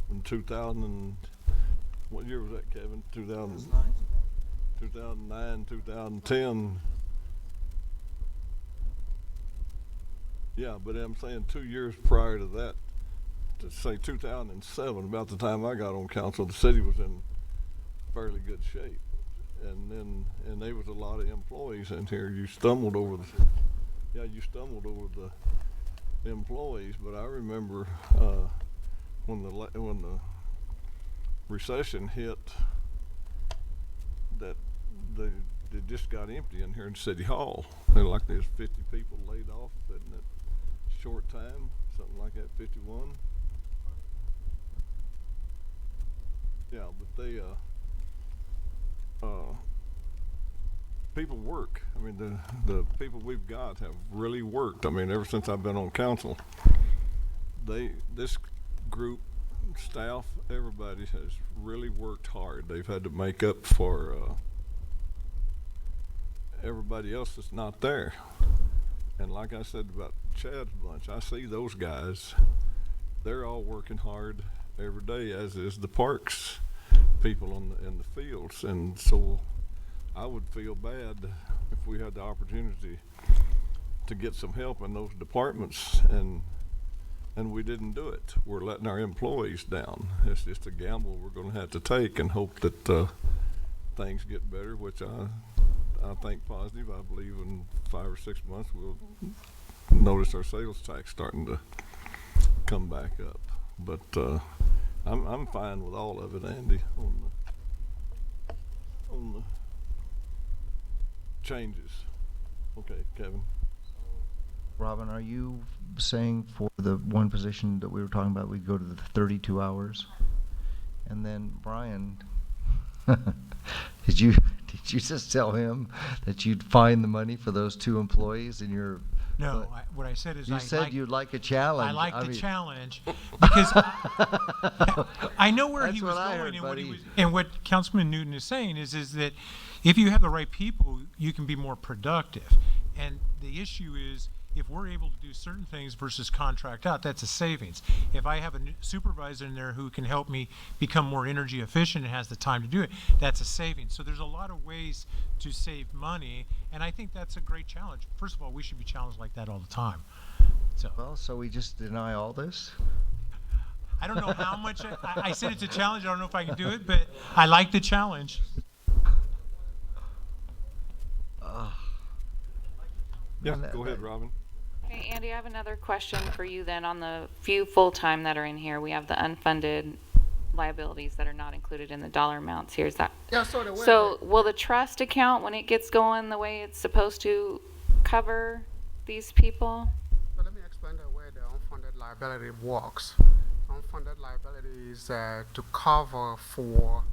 In 2000, what year was that, Kevin? 2009, 2010. Yeah, but I'm saying 2 years prior to that, to say 2007, about the time I got on council, the city was in fairly good shape. And there was a lot of employees in here. You stumbled over the employees, but I remember when the recession hit, that they just got empty in here in City Hall. Like there's 50 people laid off in that short time, something like that, 51. Yeah, but they people work. I mean, the people we've got have really worked. I mean, ever since I've been on council, this group, staff, everybody has really worked hard. They've had to make up for everybody else that's not there. And like I said about Chad's bunch, I see those guys, they're all working hard every day, as is the parks people in the fields. And so I would feel bad if we had the opportunity to get some help in those departments and we didn't do it. We're letting our employees down. It's just a gamble we're going to have to take and hope that things get better, which I think positive. I believe in 5 or 6 months we'll notice our sales tax starting to come back up. But I'm fine with all of it, Andy, on the changes. Okay, Kevin. Robin, are you saying for the one position that we were talking about, we'd go to the 32 hours? And then Brian, did you just tell him that you'd find the money for those 2 employees in your? No, what I said is you said you'd like a challenge. I like the challenge because I know where he was going, and what Councilman Newton is saying is that if you have the right people, you can be more productive. And the issue is, if we're able to do certain things versus contract out, that's a savings. If I have a supervisor in there who can help me become more energy efficient and has the time to do it, that's a savings. So there's a lot of ways to save money, and I think that's a great challenge. First of all, we should be challenged like that all the time. So Well, so we just deny all this? I don't know how much, I said it's a challenge, I don't know if I can do it, but I like the challenge. Yeah, And go ahead, Robin. Okay, Andy, I have another question for you then on the few full-time that are in here. We have the unfunded liabilities that are not included in the dollar amounts here. Is that? Yeah, so the way So will the trust account, when it gets going the way it's supposed to, cover these people? So let me explain the way the unfunded liability works. Unfunded liability is to cover for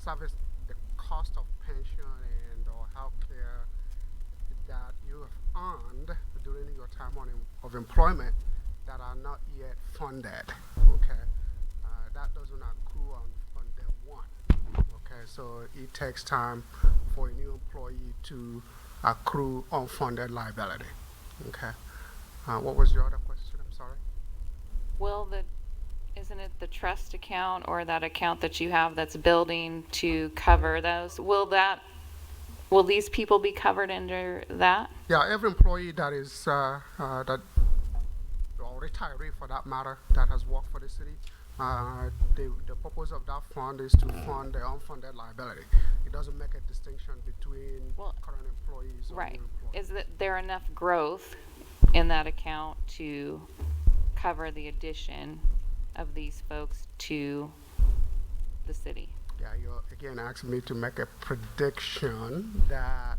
service, the cost of pension and or health care that you have earned during your time of employment that are not yet funded. Okay, that doesn't accrue on day one. Okay, so it takes time for a new employee to accrue unfunded liability. Okay. What was your other question? I'm sorry. Isn't it the trust account or that account that you have that's building to cover those? Will these people be covered under that? Yeah, every employee that is or retiree for that matter that has worked for the city, the purpose of that fund is to fund the unfunded liability. It doesn't make a distinction between current employees or Right. new employees. Is there enough growth in that account to cover the addition of these folks to the city? Yeah, you're again asking me to make a prediction that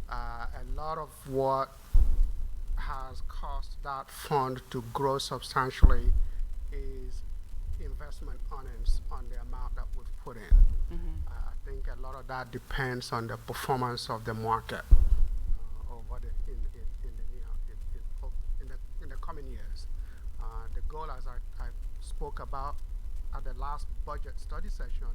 a lot of what has caused that fund to grow substantially is investment earnings on the amount that we've put in. I think a lot of that depends on the performance of the market over in the coming years. The goal, as I spoke about at the last budget study session,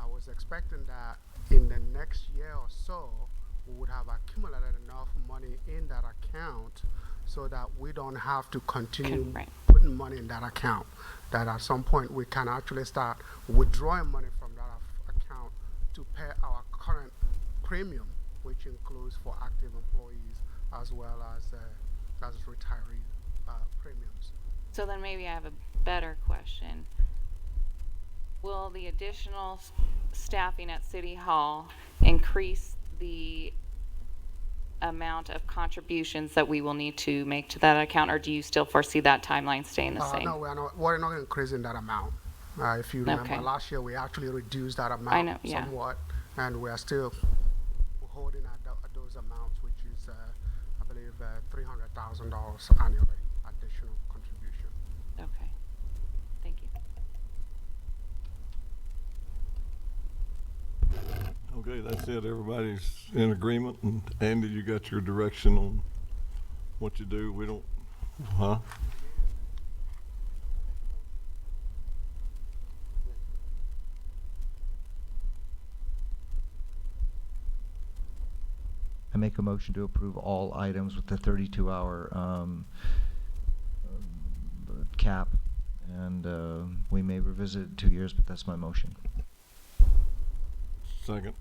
I was expecting that in the next year or so, we would have accumulated enough money in that account so that we don't have to continue putting money in that account. That at some point we can actually start withdrawing money from that account to pay our current premium, which includes for active employees as well as retiree premiums. So then maybe I have a better question. Will the additional staffing at City Hall increase the amount of contributions that we will need to make to that account, or do you still foresee that timeline staying the same? No, we're not increasing that amount. If you remember, last year we actually reduced that amount somewhat, and we are still holding at those amounts, which is, I believe, $300,000 annually additional contribution. Okay, thank you. Okay, that's it. Everybody's in agreement. And Andy, you got your direction on what you do. We don't, huh? I make a motion to approve all items with the 32-hour cap, and we may revisit it in 2 years, but that's my motion. Second.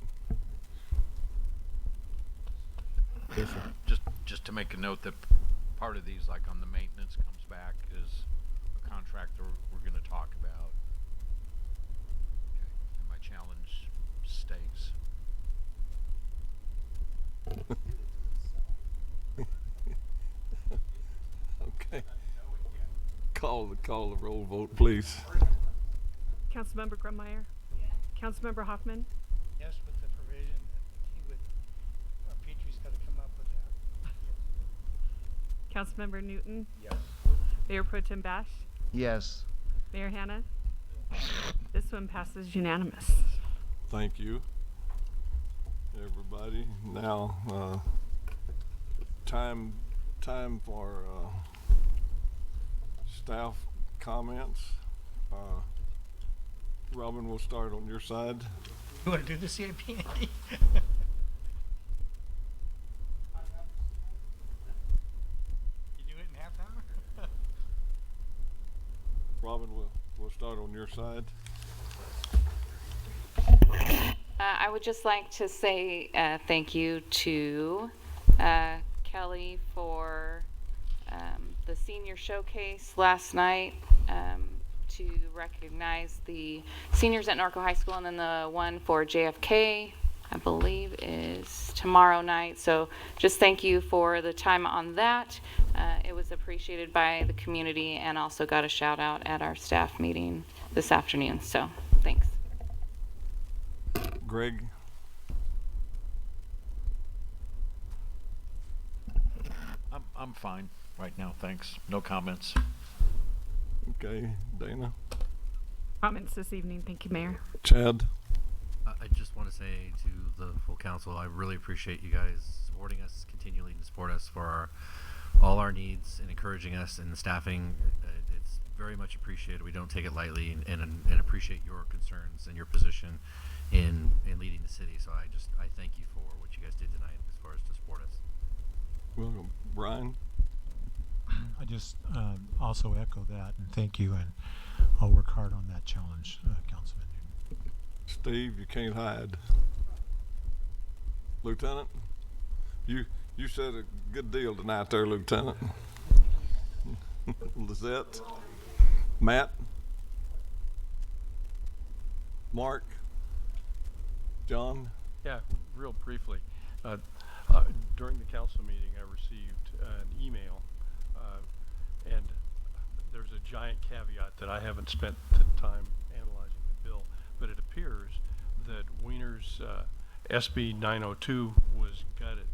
Yes, sir. Just to make a note that part of these, like on the maintenance, comes back is a contractor we're going to talk about. Okay, and my challenge stays. Okay. Call the roll vote, please. Councilmember Grummeyer? Councilmember Hoffman? Yes, with the provision that Petrie's got to come up with that. Councilmember Newton? Yes. Mayor Pro Tem Bash? Yes. Mayor Hanna? This one passes unanimous. Thank you, everybody. Now, time for staff comments. Robin, we'll start on your side. You want to do the CIP, Andy? Robin, we'll start on your side. I would just like to say thank you to Kelly for the senior showcase last night to recognize the seniors at Norco High School, and then the one for JFK, I believe, is tomorrow night. So just thank you for the time on that. It was appreciated by the community, and also got a shout out at our staff meeting this afternoon. So thanks. Greg? I'm fine right now, thanks. No comments. Okay, Dana? Comments this evening. Thank you, Mayor. Chad? I just want to say to the full council, I really appreciate you guys supporting us, continuing to support us for all our needs and encouraging us in the staffing. It's very much appreciated. We don't take it lightly, and appreciate your concerns and your position in leading the city. So I thank you for what you guys did tonight as far as to support us. Welcome. Brian? I just also echo that and thank you, and I'll work hard on that challenge, Councilman Newton. Steve, you can't hide. Lieutenant? You said a good deal tonight there, Lieutenant. Lizette? Matt? Mark? John? Yeah, real briefly. During the council meeting, I received an email, and there's a giant caveat that I haven't spent the time analyzing the bill, but it appears that Wiener's SB 902 was gutted.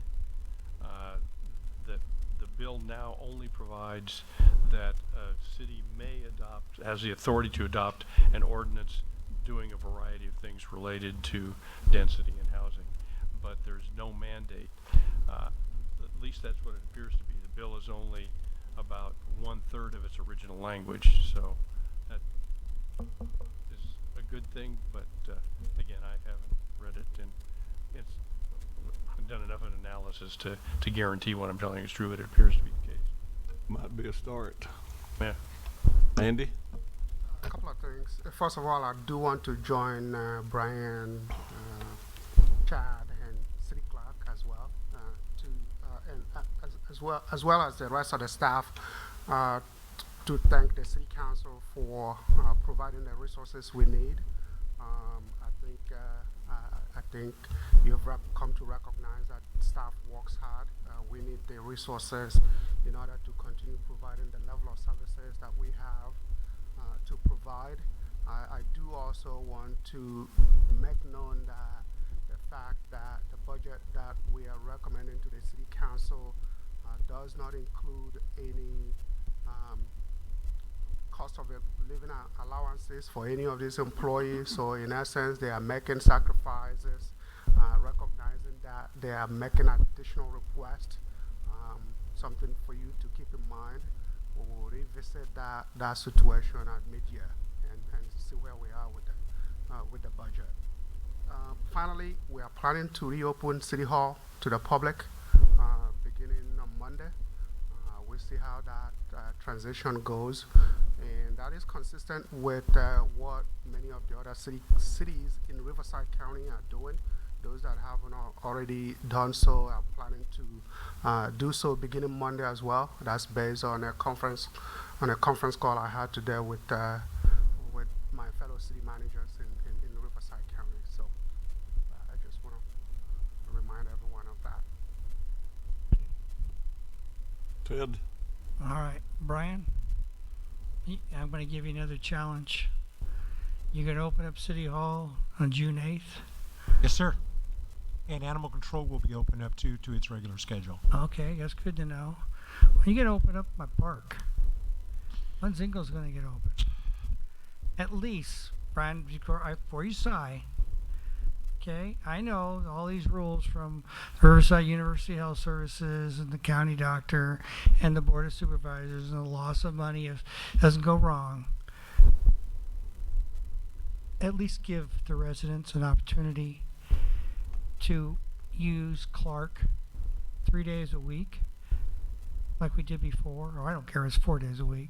That the bill now only provides that a city may adopt, has the authority to adopt an ordinance doing a variety of things related to density and housing, but there's no mandate. At least that's what it appears to be. The bill is only about 1/3 of its original language, so that is a good thing, but again, I haven't read it, and I've done enough of an analysis to guarantee what I'm telling you is true, but it appears to be the case. Might be a start. Yeah. Andy? A couple of things. First of all, I do want to join Brian, Chad, and City Clerk as well, as well as the rest of the staff, to thank the City Council for providing the resources we need. I think you have come to recognize that staff works hard. We need the resources in order to continue providing the level of services that we have to provide. I do also want to make known that the fact that the budget that we are recommending to the City Council does not include any cost of living allowances for any of these employees. So in essence, they are making sacrifices, recognizing that they are making additional requests. Something for you to keep in mind. We will revisit that situation at mid-year and see where we are with the budget. Finally, we are planning to reopen City Hall to the public beginning on Monday. We'll see how that transition goes, and that is consistent with what many of the other cities in Riverside County are doing. Those that haven't already done so are planning to do so beginning Monday as well. That's based on a conference call I had today with my fellow city managers in Riverside County. So I just want to remind everyone of that. Ted? All right, Brian, I'm going to give you another challenge. You going to open up City Hall on June 8th? Yes, sir. And animal control will be open up to its regular schedule. Okay, that's good to know. When you going to open up my park? When's Ingalls going to get open? At least, Brian, before you sigh, okay, I know all these rules from Riverside University Health Services and the county doctor and the Board of Supervisors and the loss of money if it doesn't go wrong. At least give the residents an opportunity to use Clark 3 days a week like we did before, or I don't care if it's 4 days a week,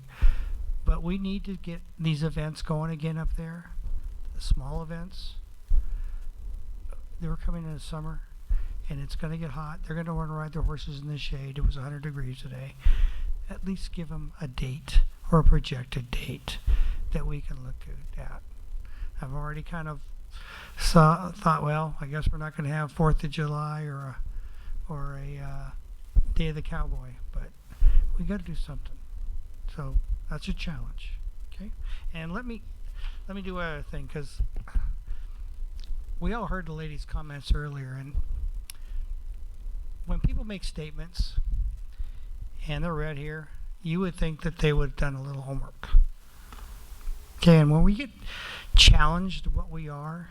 But we need to get these events going again up there, the small events. They were coming in the summer, and it's going to get hot. They're going to want to ride their horses in the shade. It was 100 degrees today. At least give them a date or a projected date that we can look at. I've already kind of thought, well, I guess we're not going to have 4th of July or a Day of the Cowboy, but we got to do something. So that's a challenge, okay? And let me do another thing, because we all heard the lady's comments earlier, and when people make statements and they're read here, you would think that they would have done a little homework. Okay, and when we get challenged what we are,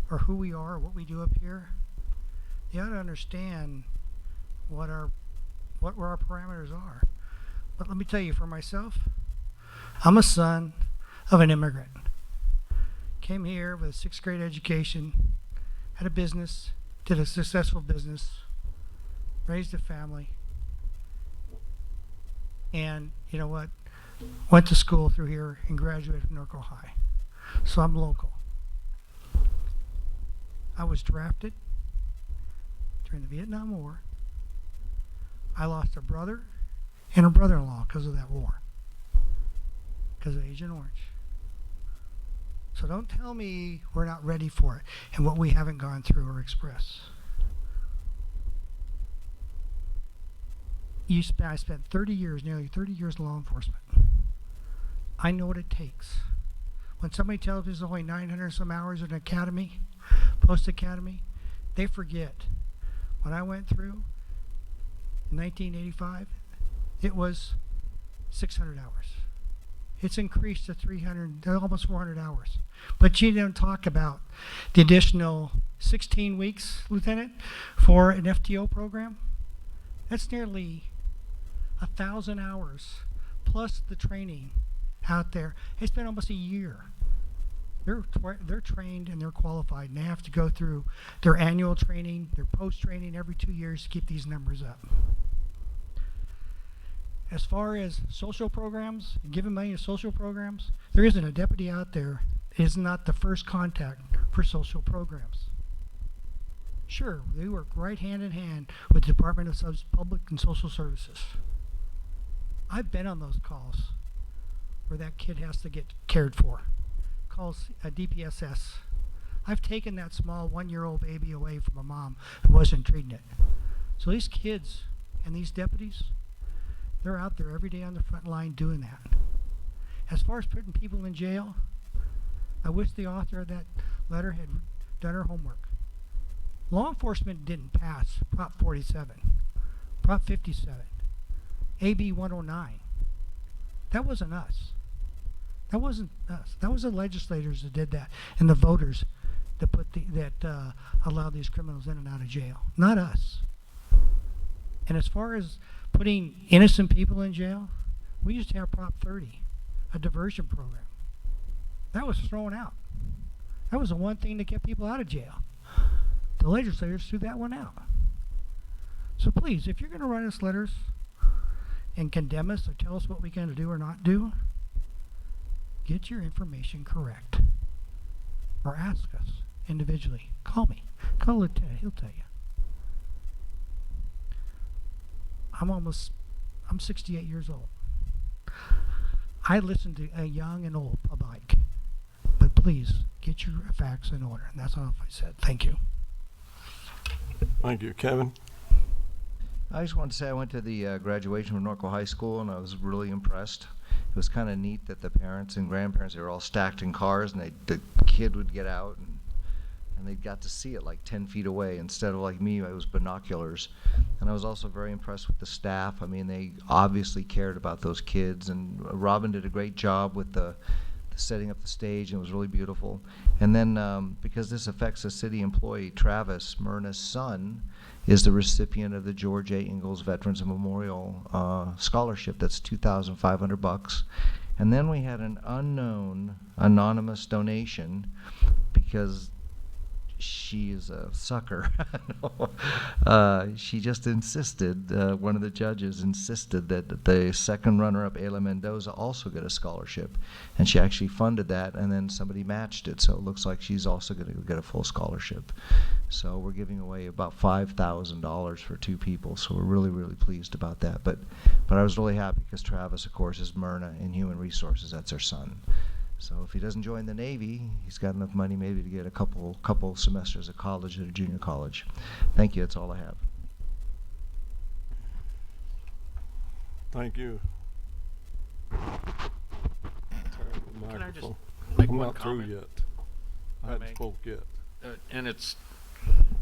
or who we are, or what we do up here, you ought to understand what our parameters are. But let me tell you, for myself, I'm a son of an immigrant. Came here with a 6th grade education, had a business, did a successful business, raised a family, and you know what? Went to school through here and graduated from Norco High. So I'm local. I was drafted during the Vietnam War. I lost a brother and a brother-in-law because of that war, because of Agent Orange. So don't tell me we're not ready for it and what we haven't gone through or expressed. I spent 30 years, nearly 30 years in law enforcement. I know what it takes. When somebody tells me there's only 900 some hours in an academy, post-academy, they forget. When I went through in 1985, it was 600 hours. It's increased to 300, almost 400 hours. But you don't talk about the additional 16 weeks, Lieutenant, for an FTO program. That's nearly 1,000 hours, plus the training out there. They spent almost a year. They're trained and they're qualified, and they have to go through their annual training, their post-training every 2 years to keep these numbers up. As far as social programs, giving money to social programs, there isn't a deputy out there that is not the first contact for social programs. Sure, they work right hand in hand with the Department of Public and Social Services. I've been on those calls where that kid has to get cared for. Calls a DPSS. I've taken that small 1-year-old baby away from a mom who wasn't treating it. So these kids and these deputies, they're out there every day on the front line doing that. As far as putting people in jail, I wish the author of that letter had done her homework. Law enforcement didn't pass Prop 47, Prop 57, AB 109. That wasn't us. That wasn't us. That was the legislators that did that, and the voters that allowed these criminals in and out of jail. Not us. And as far as putting innocent people in jail, we used to have Prop 30, a diversion program. That was thrown out. That was the one thing that kept people out of jail. The legislators threw that one out. So please, if you're going to write us letters and condemn us or tell us what we're going to do or not do, get your information correct. Or ask us individually. Call me. Call Lieutenant. He'll tell you. I'm 68 years old. I listen to a young and old alike. But please, get your facts in order. And that's all I said. Thank you. Thank you. Kevin? I just wanted to say I went to the graduation from Norco High School, and I was really impressed. It was kind of neat that the parents and grandparents, they were all stacked in cars, and the kid would get out, and they got to see it like 10 feet away instead of like me, it was binoculars. And I was also very impressed with the staff. I mean, they obviously cared about those kids, and Robin did a great job with the setting up the stage, and it was really beautiful. And then because this affects a city employee, Travis, Myrna's son, is the recipient of the George A. Ingalls Veterans Memorial Scholarship. That's $2,500. And then we had an unknown anonymous donation because she is a sucker. She just insisted, one of the judges insisted that the second runner-up, Ayla Mendoza, also get a scholarship. And she actually funded that, and then somebody matched it, so it looks like she's also going to get a full scholarship. So we're giving away about $5,000 for 2 people, so we're really, really pleased about that. But I was really happy because Travis, of course, is Myrna in Human Resources. That's her son. So if he doesn't join the Navy, he's got enough money maybe to get a couple semesters of college at a junior college. Thank you. That's all I have. Thank you. Turn the Can I just microphone. make I'm one not comment? through yet. I I hadn't make? spoke yet. And it's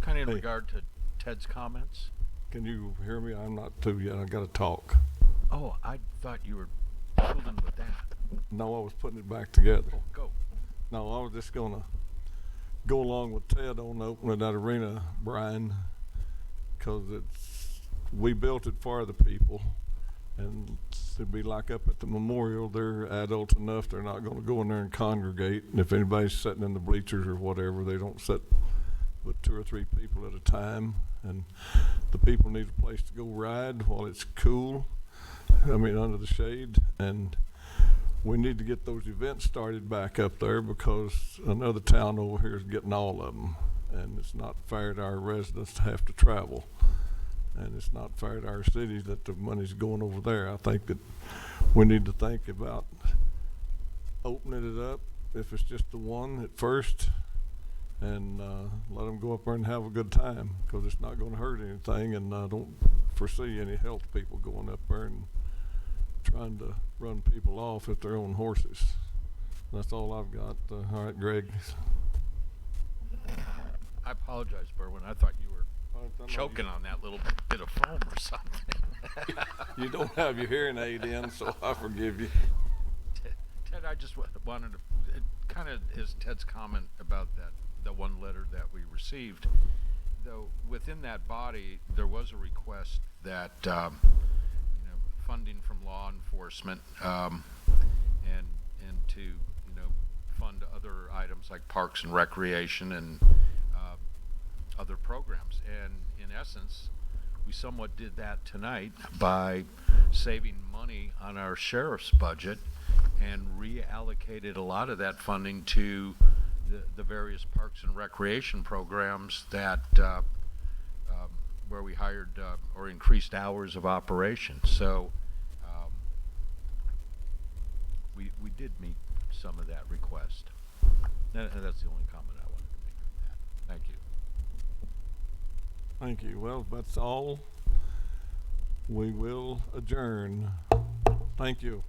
kind of in Hey. regard to Ted's comments. Can you hear me? I'm not through yet. I gotta talk. Oh, I thought you were fooling with that. No, I was putting it back together. Oh, go. No, I was just gonna go along with Ted on the opening of that arena, Brian, 'cause we built it for the people, and it'd be like up at the memorial, they're adult enough, they're not gonna go in there and congregate, and if anybody's sitting in the bleachers or whatever, they don't sit with 2 or 3 people at a time, and the people need a place to go ride while it's cool, under the shade, and we need to get those events started back up there because another town over here is getting all of them. And it's not fair to our residents to have to travel. And it's not fair to our cities that the money's going over there. I think that we need to think about opening it up, if it's just the one at first, and let them go up there and have a good time, because it's not going to hurt anything, and I don't foresee any health people going up there and trying to run people off if they're on horses. That's all I've got. All right, Greg. I apologize, Berwin. I thought you were choking on that little bit of foam or something. You don't have your hearing aid in, so I forgive you. Ted, I just wanted to, it kind of is Ted's comment about the one letter that we received. Though within that body, there was a request that funding from law enforcement and to fund other items like parks and recreation and other programs. And in essence, we somewhat did that tonight by saving money on our sheriff's budget and reallocated a lot of that funding to the various parks and recreation programs that where we hired or increased hours of operation. So we did meet some of that request. And that's the only comment I wanted to make on that. Thank you. Thank you. Well, if that's all, we will adjourn. Thank you.